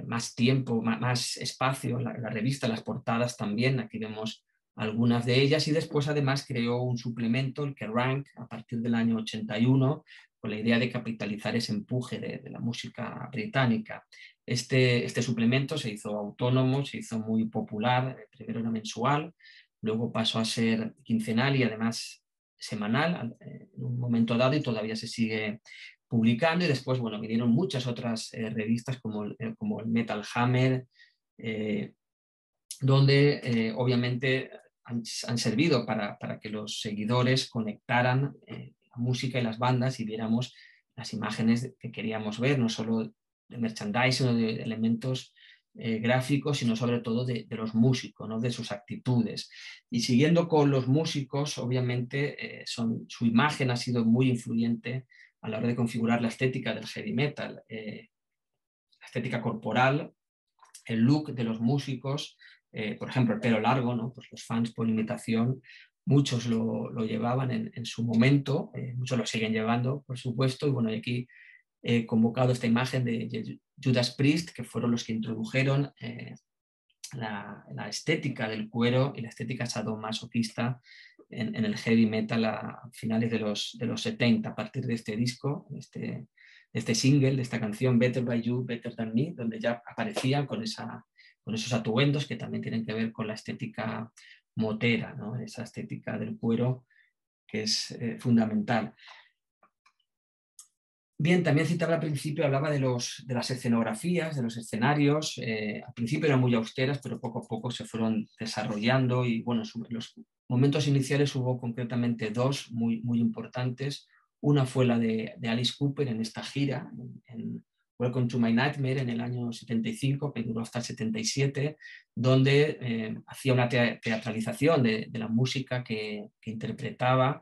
más tiempo, más espacio a la revista, las portadas también. Aquí vemos algunas de ellas, y después además creó un suplemento, el Kerrang, a partir del año 81, con la idea de capitalizar ese empuje de la música británica. Este suplemento se hizo autónomo, se hizo muy popular, primero era mensual, luego pasó a ser quincenal y además semanal en un momento dado, y todavía se sigue publicando. Y después, bueno, vinieron muchas otras revistas como el Metal Hammer, donde obviamente han servido para que los seguidores conectaran la música y las bandas y viéramos las imágenes que queríamos ver, no solo de merchandising o de elementos gráficos, sino sobre todo de los músicos, ¿no? De sus actitudes. Y siguiendo con los músicos, obviamente su imagen ha sido muy influyente a la hora de configurar la estética del heavy metal, la estética corporal, el look de los músicos, por ejemplo, el pelo largo, ¿no? Pues los fans por imitación, muchos lo llevaban en su momento, muchos lo siguen llevando, por supuesto, y bueno, aquí he convocado esta imagen de Judas Priest, que fueron los que introdujeron la estética del cuero y la estética sadomasoquista en el heavy metal a finales de los 70, a partir de este disco, de este single, de esta canción Better By You, Better Than Me, donde ya aparecían con esos atuendos que también tienen que ver con la estética motera, ¿no? Esa estética del cuero que es fundamental. Bien, también citaba al principio, hablaba de las escenografías, de los escenarios. Al principio eran muy austeras, pero poco a poco se fueron desarrollando y bueno, en los momentos iniciales hubo concretamente dos muy importantes. Una fue la de Alice Cooper en esta gira, en Welcome to My Nightmare, en el año 75, que duró hasta el 77, donde hacía una teatralización de la música que interpretaba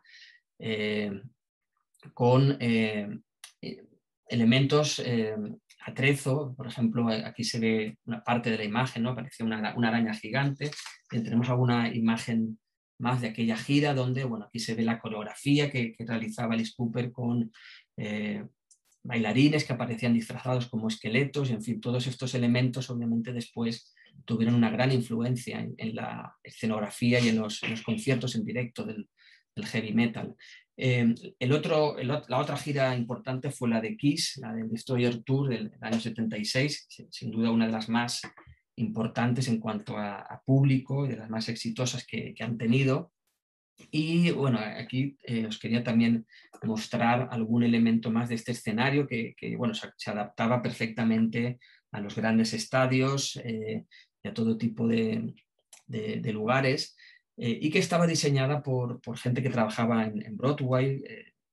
con elementos atrezo. Por ejemplo, aquí se ve una parte de la imagen, ¿no? Parecía una araña gigante. Tenemos alguna imagen más de aquella gira donde, bueno, aquí se ve la coreografía que realizaba Alice Cooper con bailarines que aparecían disfrazados como esqueletos, y en fin, todos estos elementos obviamente después tuvieron una gran influencia en la escenografía y en los conciertos en directo del heavy metal. La otra gira importante fue la de Kiss, la del Destroyer Tour del año 76, sin duda una de las más importantes en cuanto a público y de las más exitosas que han tenido. Y bueno, aquí os quería también mostrar algún elemento más de este escenario que bueno, se adaptaba perfectamente a los grandes estadios y a todo tipo de lugares, y que estaba diseñada por gente que trabajaba en Broadway.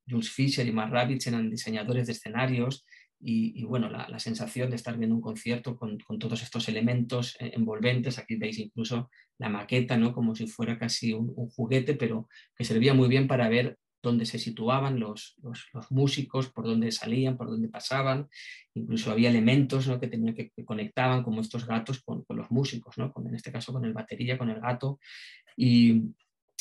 Jules Fisher y Mark Ravitch eran diseñadores de escenarios, y bueno, la sensación de estar viendo un concierto con todos estos elementos envolventes. Aquí veis incluso la maqueta, ¿no? Como si fuera casi un juguete, pero que servía muy bien para ver dónde se situaban los músicos, por dónde salían, por dónde pasaban. Incluso había elementos, ¿no? que conectaban, como estos gatos con los músicos, ¿no? En este caso con el batería, con el gato. Y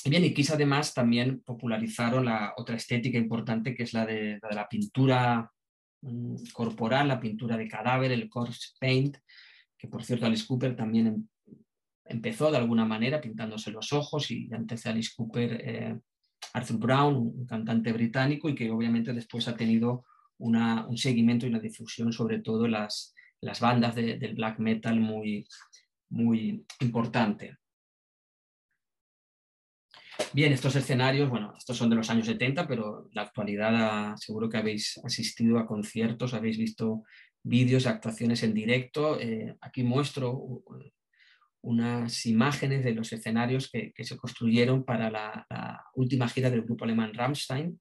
bien, y Kiss además también popularizaron la otra estética importante, que es la de la pintura corporal, la pintura de cadáver, el corpse paint, que por cierto Alice Cooper también empezó de alguna manera pintándose los ojos, y antes de Alice Cooper Arthur Brown, un cantante británico, y que obviamente después ha tenido un seguimiento y una difusión, sobre todo en las bandas del black metal, muy importante. Bien, estos escenarios, bueno, estos son de los años 70, pero en la actualidad seguro que habéis asistido a conciertos, habéis visto vídeos, actuaciones en directo. Aquí muestro unas imágenes de los escenarios que se construyeron para la última gira del grupo alemán Rammstein,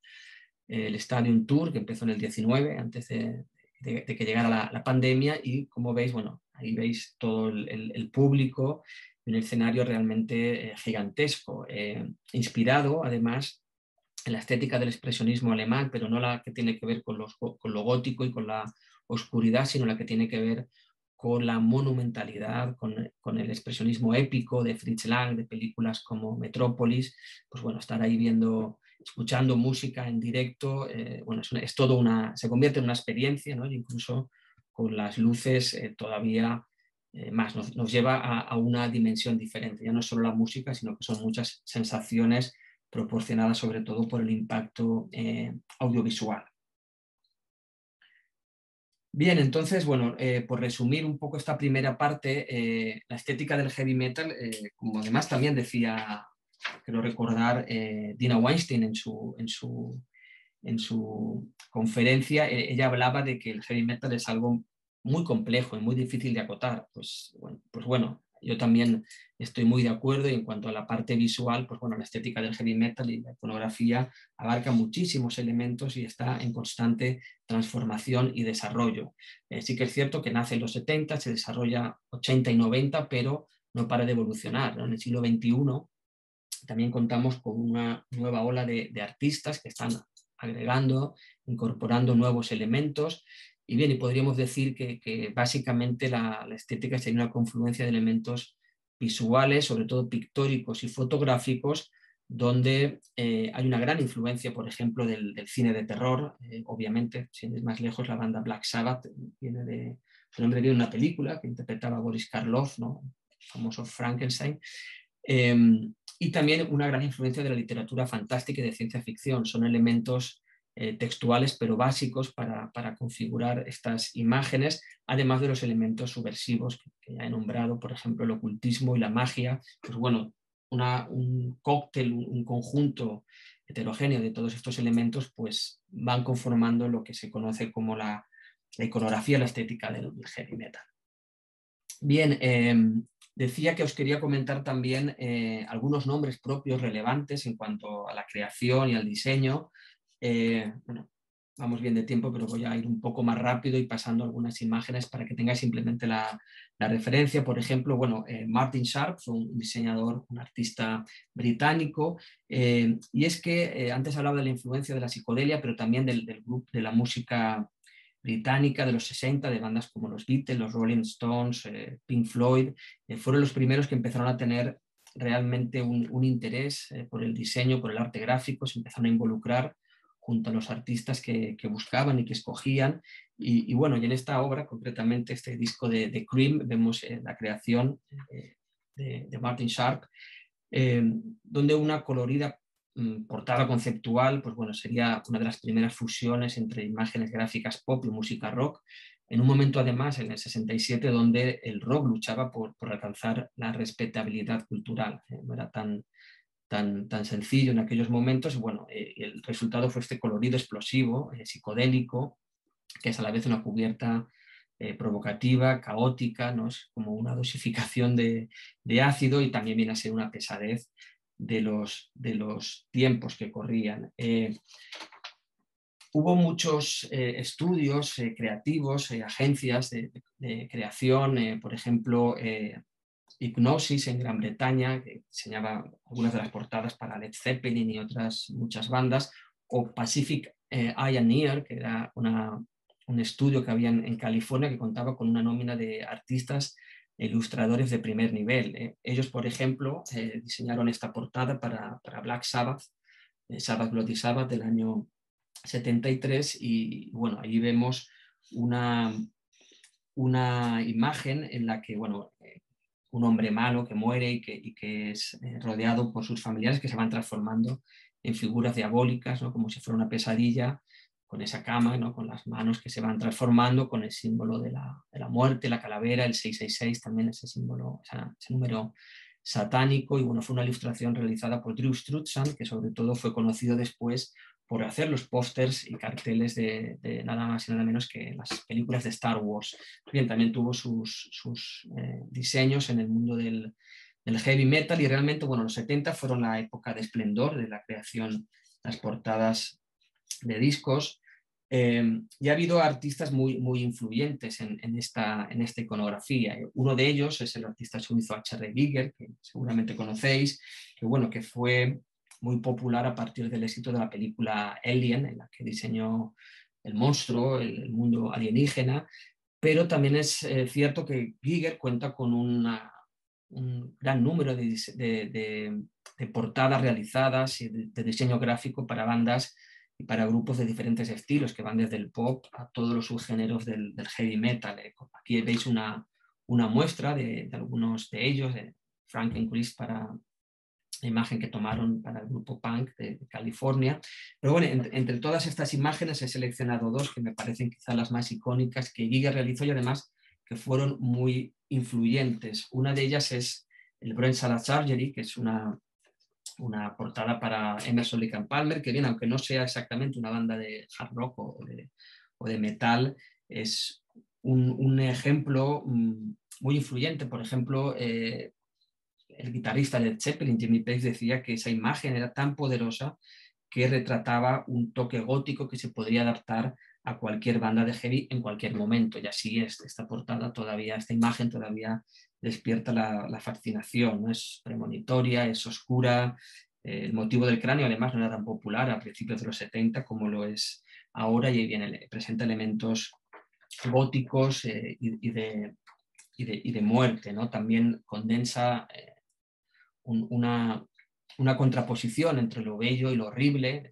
el Stadium Tour, que empezó en el 19, antes de que llegara la pandemia. Y como veis, bueno, ahí veis todo el público, un escenario realmente gigantesco, inspirado además en la estética del expresionismo alemán, pero no la que tiene que ver con lo gótico y con la oscuridad, sino la que tiene que ver con la monumentalidad, con el expresionismo épico de Fritz Lang, de películas como Metrópolis. Pues bueno, estar ahí escuchando música en directo, bueno, es todo se convierte en una experiencia, ¿no? Incluso con las luces todavía más, nos lleva a una dimensión diferente. Ya no es solo la música, sino que son muchas sensaciones proporcionadas sobre todo por el impacto audiovisual. Bien, entonces, bueno, por resumir un poco esta primera parte, la estética del heavy metal, como además también decía, quiero recordar, Dina Weinstein en su conferencia, ella hablaba de que el heavy metal es algo muy complejo y muy difícil de acotar. Pues bueno, yo también estoy muy de acuerdo, y en cuanto a la parte visual, pues bueno, la estética del heavy metal y la iconografía abarca muchísimos elementos y está en constante transformación y desarrollo. Sí que es cierto que nace en los 70, se desarrolla 80 y 90, pero no para de evolucionar, ¿no? En el siglo XXI también contamos con una nueva ola de artistas que están agregando, incorporando nuevos elementos. Y bien, y podríamos decir que básicamente la estética sería una confluencia de elementos visuales, sobre todo pictóricos y fotográficos, donde hay una gran influencia, por ejemplo, del cine de terror. Obviamente, sin ir más lejos, la banda Black Sabbath su nombre viene de una película que interpretaba Boris Karloff, ¿no? El famoso Frankenstein. Y también una gran influencia de la literatura fantástica y de ciencia ficción. Son elementos textuales pero básicos para configurar estas imágenes, además de los elementos subversivos que ya he nombrado, por ejemplo, el ocultismo y la magia. Pues bueno, un cóctel, un conjunto heterogéneo de todos estos elementos, pues van conformando lo que se conoce como la iconografía, la estética del heavy metal. Bien, decía que os quería comentar también algunos nombres propios relevantes en cuanto a la creación y al diseño. Bueno, vamos bien de tiempo, pero voy a ir un poco más rápido y pasando algunas imágenes para que tengáis simplemente la referencia. Por ejemplo, bueno, Martin Sharp fue un diseñador, un artista británico, y es que antes hablaba de la influencia de la psicodelia, pero también del grupo de la música británica de los 60, de bandas como los Beatles, los Rolling Stones, Pink Floyd, fueron los primeros que empezaron a tener realmente un interés por el diseño, por el arte gráfico, se empezaron a involucrar junto a los artistas que buscaban y que escogían. Y bueno, y en esta obra, concretamente este disco de Cream, vemos la creación de Martin Sharp, donde una colorida portada conceptual, pues bueno, sería una de las primeras fusiones entre imágenes gráficas pop y música rock, en un momento además, en el 67, donde el rock luchaba por alcanzar la respetabilidad cultural. No era tan sencillo en aquellos momentos. Bueno, el resultado fue este colorido explosivo, psicodélico, que es a la vez una cubierta provocativa, caótica, ¿no? Es como una dosificación de ácido, y también viene a ser una pesadez de los tiempos que corrían. Hubo muchos estudios creativos, agencias de creación, por ejemplo, Hipnosis en Gran Bretaña, que diseñaba algunas de las portadas para Led Zeppelin y otras muchas bandas, o Pacific Eye and Ear, que era un estudio que había en California, que contaba con una nómina de artistas ilustradores de primer nivel. Ellos, por ejemplo, diseñaron esta portada para Black Sabbath, Sabbath Bloody Sabbath del año 73, y bueno, ahí vemos una imagen en la que, bueno, un hombre malo que muere y que es rodeado por sus familiares, que se van transformando en figuras diabólicas, ¿no? Como si fuera una pesadilla, con esa cama, ¿no? Con las manos que se van transformando, con el símbolo de la muerte, la calavera, el 666, también ese símbolo, ese número satánico. Y bueno, fue una ilustración realizada por Drew Struzan, que sobre todo fue conocido después por hacer los pósters y carteles de nada más y nada menos que las películas de Star Wars. Bien, también tuvo sus diseños en el mundo del heavy metal, y realmente, bueno, los 70 fueron la época de esplendor de la creación, las portadas de discos. Y ha habido artistas muy influyentes en esta iconografía. Uno de ellos es el artista suizo H.R. Giger, que seguramente conocéis, que, bueno, que fue muy popular a partir del éxito de la película Alien, en la que diseñó el monstruo, el mundo alienígena. Pero también es cierto que Giger cuenta con un gran número de portadas realizadas y de diseño gráfico para bandas y para grupos de diferentes estilos, que van desde el pop a todos los subgéneros del heavy metal. Aquí veis una muestra de algunos de ellos, de Frank and Chris imagen que tomaron para el grupo punk de California. Pero bueno, entre todas estas imágenes he seleccionado dos que me parecen quizá las más icónicas que Giger realizó y además que fueron muy influyentes. Una de ellas es el Brent Salad Surgery, que es una portada para Emerson Lake and Palmer, que bien, aunque no sea exactamente una banda de hard rock o de metal, es un ejemplo muy influyente. Por ejemplo, el guitarrista de Led Zeppelin, Jimmy Page, decía que esa imagen era tan poderosa que retrataba un toque gótico que se podría adaptar a cualquier banda de heavy en cualquier momento. Y así es, esta portada todavía, esta imagen todavía despierta la fascinación, ¿no? Es premonitoria, es oscura. El motivo del cráneo además no era tan popular a principios de los 70 como lo es ahora, y viene, presenta elementos góticos y de muerte, ¿no? También condensa una contraposición entre lo bello y lo horrible,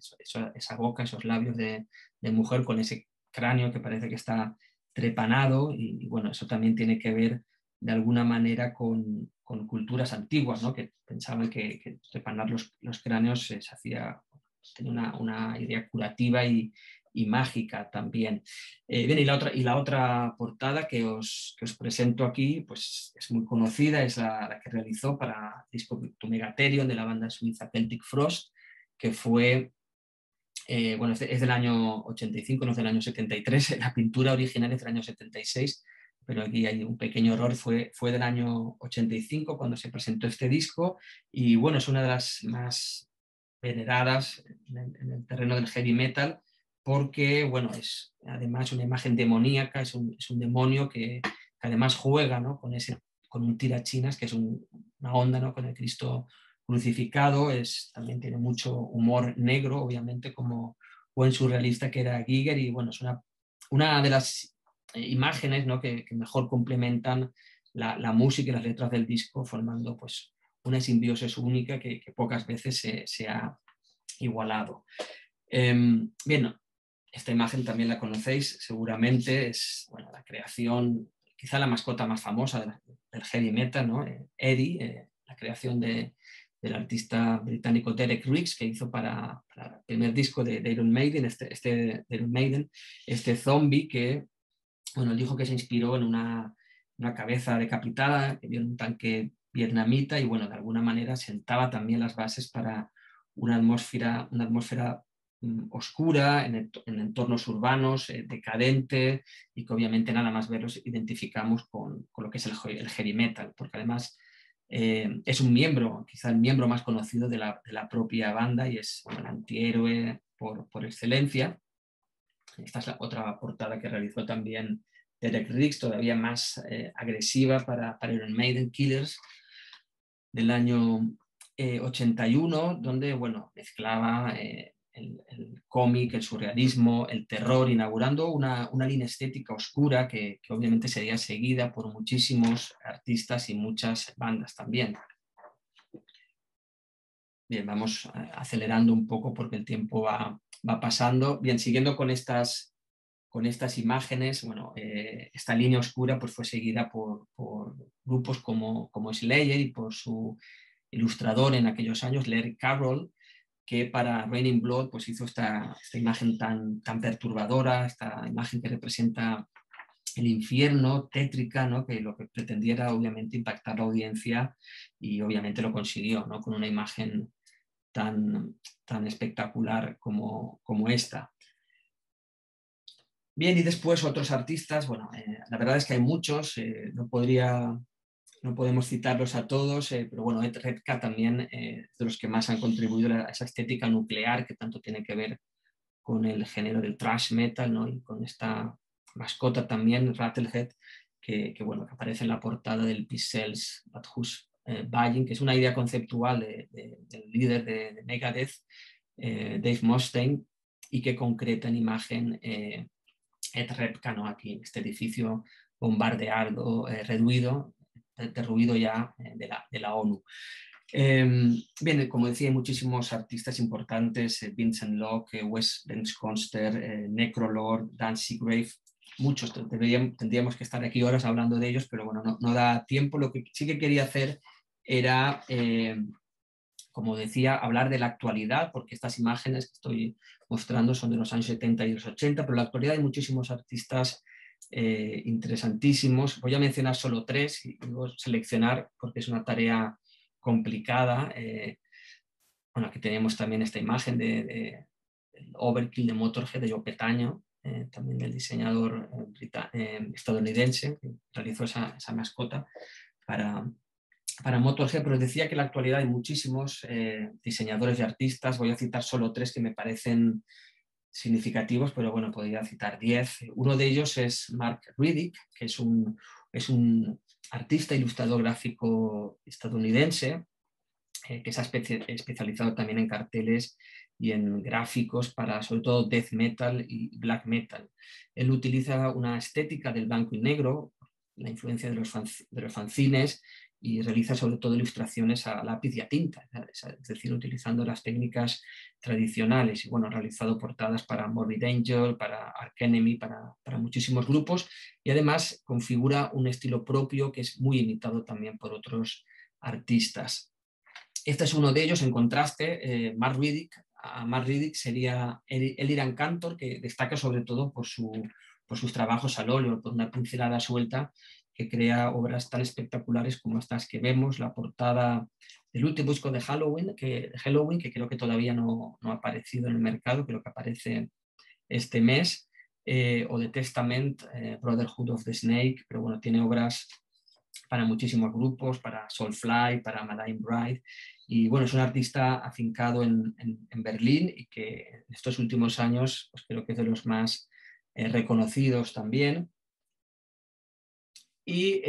esa boca, esos labios de mujer con ese cráneo que parece que está trepanado, y bueno, eso también tiene que ver de alguna manera con culturas antiguas, ¿no? Que pensaban que trepanar los cráneos se hacía, tenía una idea curativa y mágica también. Bien, y la otra portada que os presento aquí, pues es muy conocida, es la que realizó para el disco To Megatherion de la banda suiza Celtic Frost, que fue, bueno, es del año 85, no es del año 73, la pintura original es del año 76, pero aquí hay un pequeño error, fue del año 85 cuando se presentó este disco, y bueno, es una de las más veneradas en el terreno del heavy metal, porque bueno, es además una imagen demoníaca, es un demonio que además juega, ¿no? con un tirachinas, que es una onda, ¿no? Con el Cristo crucificado, también tiene mucho humor negro, obviamente, como buen surrealista que era Giger, y bueno, es una de las imágenes, ¿no? que mejor complementan la música y las letras del disco, formando pues una simbiosis única que pocas veces se ha igualado. Bien, esta imagen también la conocéis seguramente, es bueno, la creación, quizá la mascota más famosa del heavy metal, ¿no? Eddie, la creación del artista británico Derek Riggs, que hizo para el primer disco de Iron Maiden, este zombie que, bueno, él dijo que se inspiró en una cabeza decapitada que vio en un tanque vietnamita, y bueno, de alguna manera sentaba también las bases para una atmósfera oscura en entornos urbanos, decadente, y que obviamente nada más verlos identificamos con lo que es el heavy metal, porque además es un miembro, quizá el miembro más conocido de la propia banda, y es el antihéroe por excelencia. Esta es la otra portada que realizó también Derek Riggs, todavía más agresiva para Iron Maiden, Killers, del año 81, donde bueno, mezclaba el cómic, el surrealismo, el terror, inaugurando una línea estética oscura que obviamente sería seguida por muchísimos artistas y muchas bandas también. Bien, vamos acelerando un poco porque el tiempo va pasando. Bien, siguiendo con estas imágenes, bueno, esta línea oscura pues fue seguida por grupos como Slayer y por su ilustrador en aquellos años, Larry Carroll, que para Raining Blood pues hizo esta imagen tan perturbadora, esta imagen que representa el infierno, tétrica, ¿no? Que lo que pretendía era obviamente impactar la audiencia, y obviamente lo consiguió, ¿no? Con una imagen tan espectacular como esta. Bien, y después otros artistas, bueno, la verdad es que hay muchos, no podemos citarlos a todos, pero bueno, Ed Repka también es de los que más han contribuido a esa estética nuclear que tanto tiene que ver con el género del thrash metal, ¿no? Y con esta mascota también, Rattlehead, que aparece en la portada del Pixels But Who's Buying, que es una idea conceptual del líder de Megadeth, Dave Mustaine, y que concreta en imagen Ed Repka, ¿no? Aquí en este edificio bombardeado, derruido ya de la ONU. Bien, como decía, hay muchísimos artistas importantes, Vincent Locke, Wes Bensconster, Necrolord, Dan Seagrave, muchos, tendríamos que estar aquí horas hablando de ellos, pero bueno, no da tiempo. Lo que sí que quería hacer era como decía, hablar de la actualidad, porque estas imágenes que estoy mostrando son de los años 70 y los 80, pero en la actualidad hay muchísimos artistas interesantísimos. Voy a mencionar solo 3 y luego seleccionar porque es una tarea complicada. Bueno, aquí tenemos también esta imagen del Overkill de Motorhead de Joe Petaño, también del diseñador estadounidense que realizó esa mascota para Motorhead, pero decía que en la actualidad hay muchísimos diseñadores y artistas. Voy a citar solo 3 que me parecen significativos, pero bueno, podría citar 10. Uno de ellos es Mark Riddick, que es un artista ilustrador gráfico estadounidense, que se ha especializado también en carteles y en gráficos para sobre todo death metal y black metal. Él utiliza una estética del blanco y negro, la influencia de los fanzines, y realiza sobre todo ilustraciones a lápiz y a tinta, es decir, utilizando las técnicas tradicionales. Y bueno, ha realizado portadas para Morbid Angel, para Arch Enemy, para muchísimos grupos, y además configura un estilo propio que es muy imitado también por otros artistas. Este es uno de ellos. En contraste, Mark Riddick, a Mark Riddick sería Eliran Kantor, que destaca sobre todo por sus trabajos al óleo, por una pincelada suelta que crea obras tan espectaculares como estas que vemos, la portada del último disco de Halloween, que creo que todavía no ha aparecido en el mercado, creo que aparece este mes, o de Testament, Brotherhood of the Snake, pero bueno, tiene obras para muchísimos grupos, para Soulfly, para Madame Bride, y bueno, es un artista afincado en Berlín y que en estos últimos años pues creo que es de los más reconocidos también. Y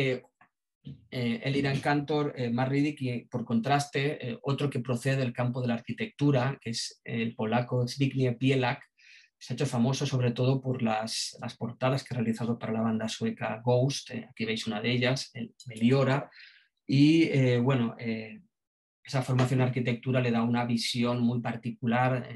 Eliran Kantor, Mark Riddick, y por contraste, otro que procede del campo de la arquitectura, que es el polaco Zbigniew Bielak, se ha hecho famoso sobre todo por las portadas que ha realizado para la banda sueca Ghost. Aquí veis una de ellas, el Meliora, y bueno, esa formación en arquitectura le da una visión muy particular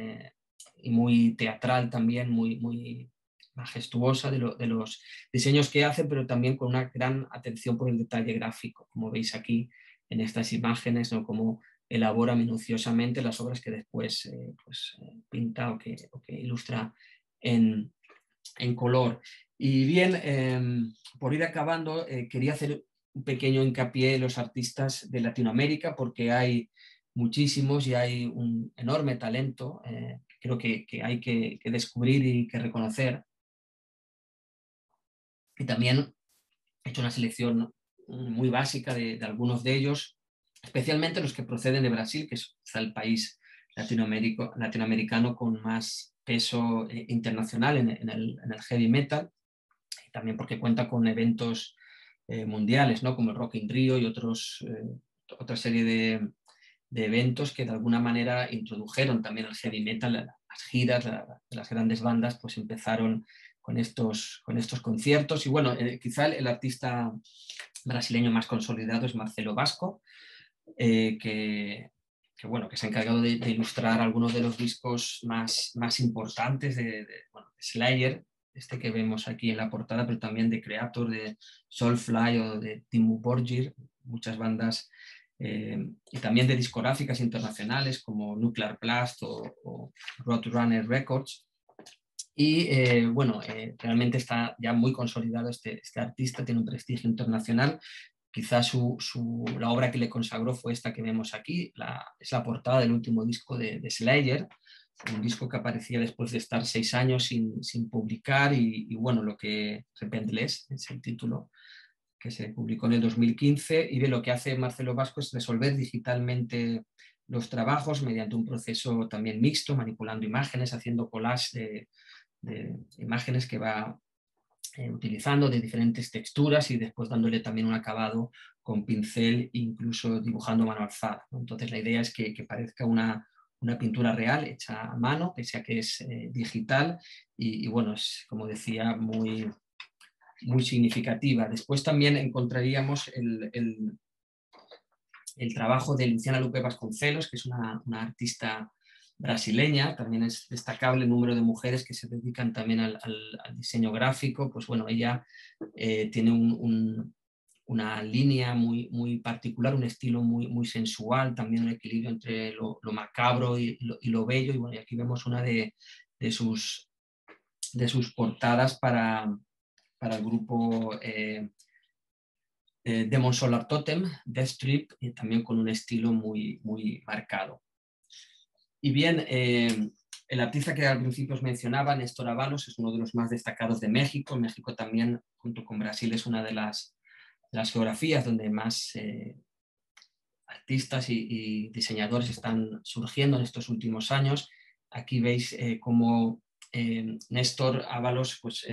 y muy teatral también, muy majestuosa de los diseños que hace, pero también con una gran atención por el detalle gráfico, como veis aquí en estas imágenes, ¿no? Como elabora minuciosamente las obras que después pinta o que ilustra en color. Y bien, por ir acabando, quería hacer un pequeño hincapié en los artistas de Latinoamérica, porque hay muchísimos y hay un enorme talento que creo que hay que descubrir y que reconocer. Y también he hecho una selección muy básica de algunos de ellos, especialmente los que proceden de Brasil, que es el país latinoamericano con más peso internacional en el heavy metal, y también porque cuenta con eventos mundiales, ¿no? Como el Rock in Rio y otra serie de eventos que de alguna manera introdujeron también el heavy metal. Las giras de las grandes bandas pues empezaron con estos conciertos. Y bueno, quizá el artista brasileño más consolidado es Marcelo Vasco, que se ha encargado de ilustrar algunos de los discos más importantes de Slayer, este que vemos aquí en la portada, pero también de Creator, de Soulfly o de Dimmu Borgir, muchas bandas, y también de discográficas internacionales como Nuclear Blast o Roadrunner Records. Y realmente está ya muy consolidado este artista, tiene un prestigio internacional. Quizás la obra que le consagró fue esta que vemos aquí, es la portada del último disco de Slayer, un disco que aparecía después de estar 6 años sin publicar, y bueno, lo que Repentless es el título, que se publicó en el 2015, y de lo que hace Marcelo Vasco es resolver digitalmente los trabajos mediante un proceso también mixto, manipulando imágenes, haciendo collage de imágenes que va utilizando de diferentes texturas y después dándole también un acabado con pincel, incluso dibujando mano alzada, ¿no? Entonces la idea es que parezca una pintura real hecha a mano, pese a que es digital, y bueno, es, como decía, muy significativa. Después también encontraríamos el trabajo de Luciana Lupe Vasconcelos, que es una artista brasileña. También es destacable el número de mujeres que se dedican también al diseño gráfico. Pues bueno, ella tiene un una línea muy particular, un estilo muy sensual, también un equilibrio entre lo macabro y lo bello. Y bueno, y aquí vemos una de sus portadas para el grupo Demon Solar Totem, Death Trip, y también con un estilo muy marcado. Y bien, el artista que al principio os mencionaba, Néstor Avalos, es uno de los más destacados de México. México también, junto con Brasil, es una de las geografías donde más artistas y diseñadores están surgiendo en estos últimos años. Aquí veis cómo Néstor Avalos pues,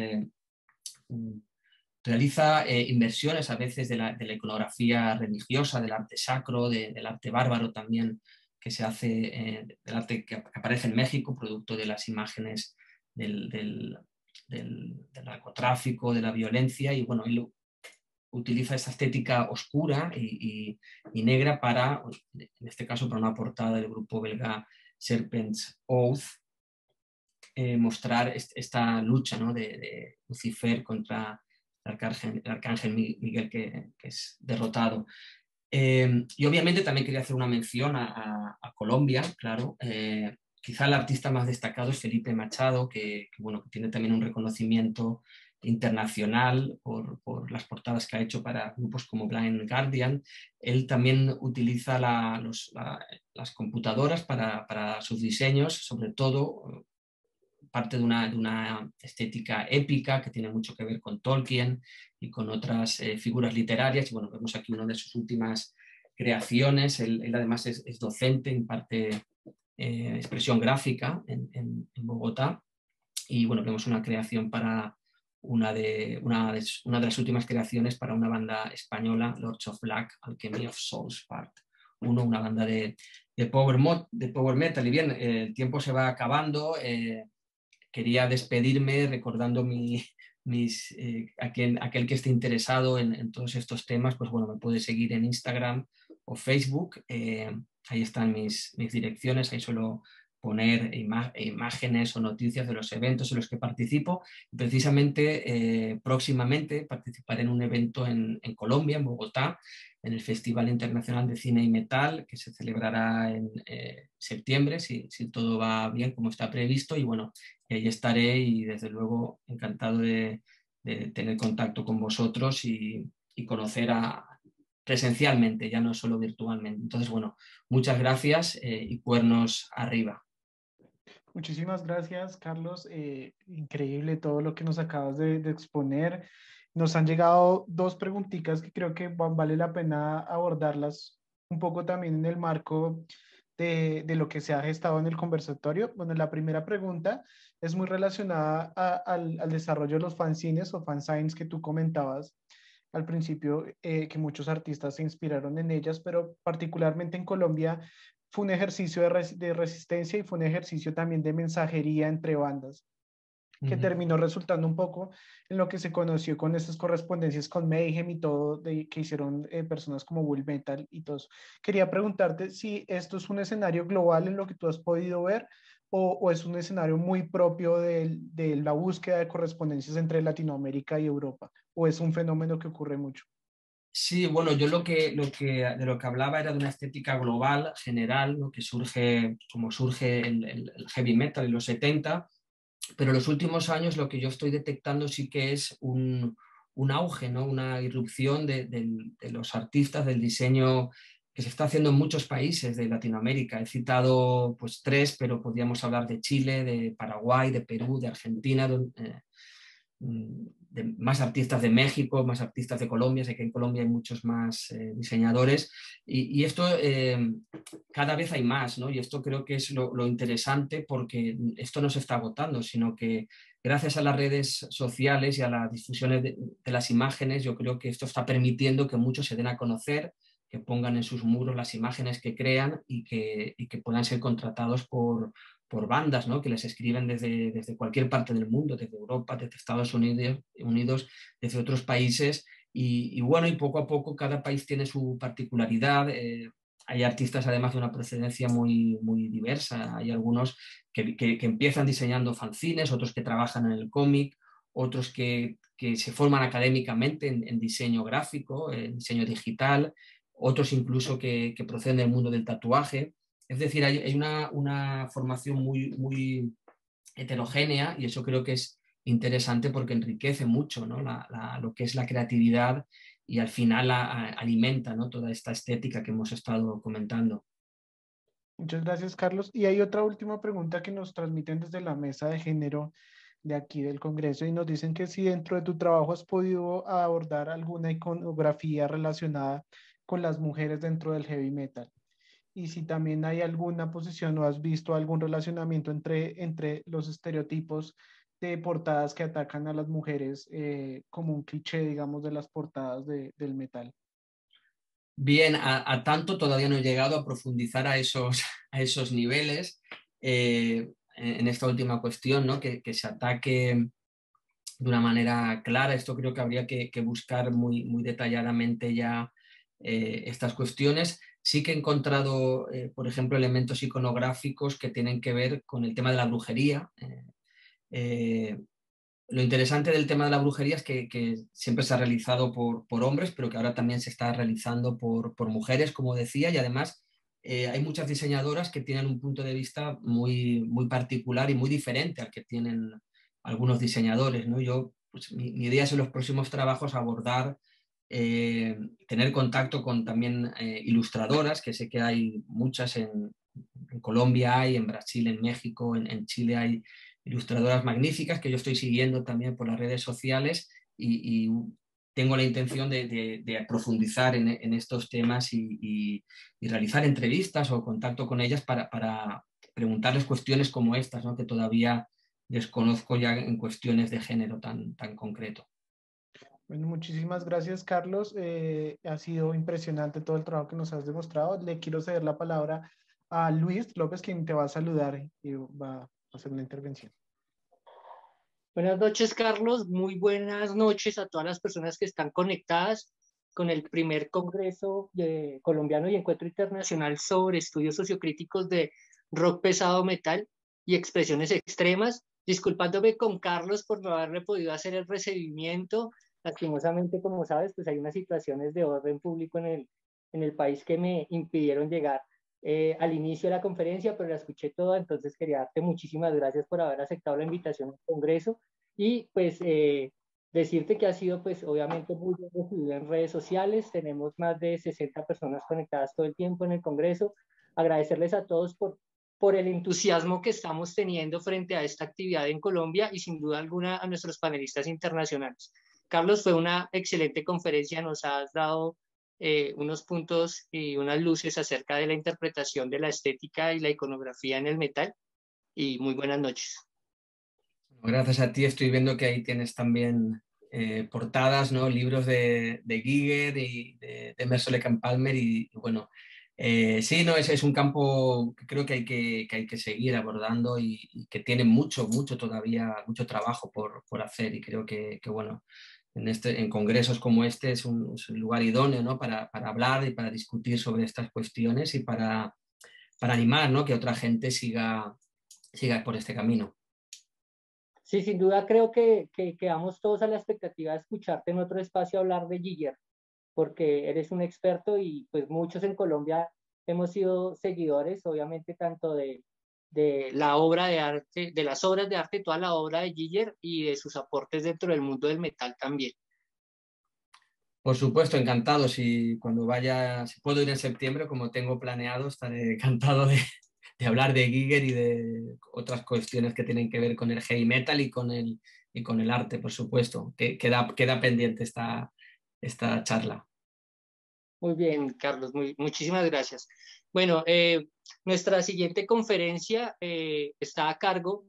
realiza inversiones a veces de la iconografía religiosa, del arte sacro, del arte bárbaro también, que se hace, del arte que aparece en México, producto de las imágenes del narcotráfico, de la violencia, y bueno, él utiliza esa estética oscura y negra para, en este caso, para una portada del grupo belga Serpent's Oath, mostrar esta lucha, ¿no?, de Lucifer contra el arcángel Miguel que es derrotado. Y obviamente también quería hacer una mención a Colombia, claro. Quizá el artista más destacado es Felipe Machado, que tiene también un reconocimiento internacional por las portadas que ha hecho para grupos como Blind Guardian. Él también utiliza las computadoras para sus diseños, sobre todo parte de una estética épica que tiene mucho que ver con Tolkien y con otras figuras literarias. Y bueno, vemos aquí una de sus últimas creaciones. Él además es docente, imparte expresión gráfica en Bogotá. Y bueno, vemos una creación para una de las últimas creaciones para una banda española, Lords of Black, Alchemy of Souls Part 1, una banda de power metal. Y bien, el tiempo se va acabando. Quería despedirme recordando aquel que esté interesado en todos estos temas, pues bueno, me puede seguir en Instagram o Facebook. Ahí están mis direcciones, ahí suelo poner imágenes o noticias de los eventos en los que participo. Precisamente próximamente participaré en un evento en Colombia, en Bogotá, en el Festival Internacional de Cine y Metal, que se celebrará en septiembre, si todo va bien como está previsto. Y bueno, ahí estaré y desde luego encantado de tener contacto con vosotros y conocer presencialmente, ya no solo virtualmente. Entonces, bueno, muchas gracias y cuernos arriba. Muchísimas gracias, Carlos. Increíble todo lo que nos acabas de exponer. Nos han llegado dos preguntitas que creo que vale la pena abordarlas un poco también en el marco de lo que se ha gestado en el conversatorio. Bueno, la primera pregunta es muy relacionada al desarrollo de los fanzines o fansigns que tú comentabas al principio, que muchos artistas se inspiraron en ellas, pero particularmente en Colombia fue un ejercicio de resistencia y fue un ejercicio también de mensajería entre bandas, que terminó resultando un poco en lo que se conoció con estas correspondencias con Mayhem y todo, que hicieron personas como Will Metal y todo eso. Quería preguntarte si esto es un escenario global en lo que tú has podido ver o es un escenario muy propio de la búsqueda de correspondencias entre Latinoamérica y Europa, o es un fenómeno que ocurre mucho. Sí, bueno, yo de lo que hablaba era de una estética global, general, ¿no?, que surge como surge el heavy metal en los 70, pero en los últimos años lo que yo estoy detectando sí que es un auge, ¿no?, una irrupción de los artistas del diseño que se está haciendo en muchos países de Latinoamérica. He citado pues 3, pero podríamos hablar de Chile, de Paraguay, de Perú, de Argentina, de más artistas de México, más artistas de Colombia. Sé que en Colombia hay muchos más diseñadores y esto cada vez hay más, ¿no? Y esto creo que es lo interesante, porque esto no se está agotando, sino que gracias a las redes sociales y a las difusiones de las imágenes, yo creo que esto está permitiendo que muchos se den a conocer, que pongan en sus muros las imágenes que crean y que puedan ser contratados por bandas, ¿no?, que les escriben desde cualquier parte del mundo, desde Europa, desde Estados Unidos, desde otros países. Y bueno, y poco a poco cada país tiene su particularidad. Hay artistas además de una procedencia muy diversa. Hay algunos que empiezan diseñando fanzines, otros que trabajan en el cómic, otros que que se forman académicamente en diseño gráfico, en diseño digital, otros incluso que proceden del mundo del tatuaje. Es decir, hay una formación muy heterogénea y eso creo que es interesante porque enriquece mucho, ¿no? Lo que es la creatividad y al final alimenta, ¿no? Toda esta estética que hemos estado comentando. Muchas gracias, Carlos. Y hay otra última pregunta que nos transmiten desde la mesa de género de aquí del Congreso y nos dicen que si dentro de tu trabajo has podido abordar alguna iconografía relacionada con las mujeres dentro del heavy metal y si también hay alguna posición o has visto algún relacionamiento entre los estereotipos de portadas que atacan a las mujeres como un cliché, digamos, de las portadas del metal. Bien, a tanto todavía no he llegado a profundizar a esos niveles en esta última cuestión, ¿no? Que se ataque de una manera clara. Esto creo que habría que buscar muy detalladamente ya estas cuestiones. Sí que he encontrado, por ejemplo, elementos iconográficos que tienen que ver con el tema de la brujería. Lo interesante del tema de la brujería es que siempre se ha realizado por hombres, pero que ahora también se está realizando por mujeres, como decía, y además hay muchas diseñadoras que tienen un punto de vista muy particular y muy diferente al que tienen algunos diseñadores, ¿no? Yo, pues, mi idea es en los próximos trabajos abordar, tener contacto con también ilustradoras, que sé que hay muchas en Colombia, hay en Brasil, en México, en Chile hay ilustradoras magníficas que yo estoy siguiendo también por las redes sociales y tengo la intención de profundizar en estos temas y realizar entrevistas o contacto con ellas para preguntarles cuestiones como estas, ¿no? Que todavía desconozco ya en cuestiones de género tan concreto. Bueno, muchísimas gracias, Carlos. Ha sido impresionante todo el trabajo que nos has demostrado. Le quiero ceder la palabra a Luis López, quien te va a saludar y va a hacer una intervención. Buenas noches, Carlos. Muy buenas noches a todas las personas que están conectadas con el primer Congreso Colombiano y Encuentro Internacional sobre Estudios Sociocríticos de Rock Pesado, Metal y Expresiones Extremas. Disculpándome con Carlos por no haberle podido hacer el recibimiento. Lastimosamente, como sabes, pues hay unas situaciones de orden público en el país que me impidieron llegar al inicio de la conferencia, pero la escuché toda, entonces quería darte muchísimas gracias por haber aceptado la invitación al Congreso y pues decirte que ha sido pues obviamente muy bien recibido en redes sociales, tenemos más de 60 personas conectadas todo el tiempo en el Congreso, agradecerles a todos por el entusiasmo que estamos teniendo frente a esta actividad en Colombia y sin duda alguna a nuestros panelistas internacionales. Carlos, fue una excelente conferencia, nos has dado unos puntos y unas luces acerca de la interpretación de la estética y la iconografía en el metal. Y muy buenas noches. Gracias a ti, estoy viendo que ahí tienes también portadas, ¿no? Libros de Giger y de Emerson Lake and Palmer y bueno, sí, no, es un campo que creo que hay que seguir abordando y que tiene mucho todavía, mucho trabajo por hacer y creo que bueno, en congresos como este es un lugar idóneo, ¿no? para hablar y para discutir sobre estas cuestiones y para animar, ¿no? Que otra gente siga por este camino. Sí, sin duda creo que quedamos todos a la expectativa de escucharte en otro espacio hablar de Giger, porque eres un experto y pues muchos en Colombia hemos sido seguidores, obviamente tanto de la obra de arte, de las obras de arte, toda la obra de Giger y de sus aportes dentro del mundo del metal también. Por supuesto, encantado. Si cuando vaya, si puedo ir en septiembre, como tengo planeado, estaré encantado de hablar de Giger y de otras cuestiones que tienen que ver con el heavy metal y con el arte, por supuesto. Queda pendiente esta charla. Muy bien, Carlos, muchísimas gracias. Bueno, nuestra siguiente conferencia está a cargo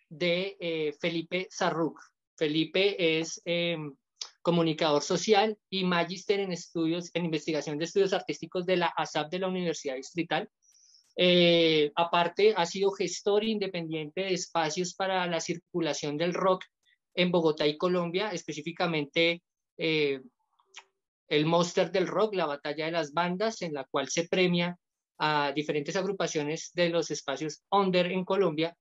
de Felipe Sarruc. Felipe es comunicador social y magíster en investigación de estudios artísticos de la ASAP de la Universidad Distrital. Aparte, ha sido gestor independiente de espacios para la circulación del rock en Bogotá y Colombia, específicamente el Monster del Rock, la batalla de las bandas, en la cual se premia a diferentes agrupaciones de los espacios under en Colombia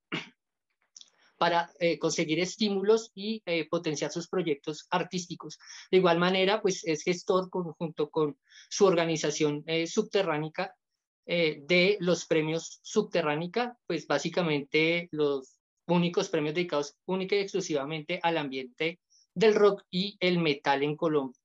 para conseguir estímulos y potenciar sus proyectos artísticos. De igual manera, pues es gestor junto con su organización Subterránica de los premios Subterránica, pues básicamente los únicos premios dedicados única y exclusivamente al ambiente del rock y el metal en Colombia.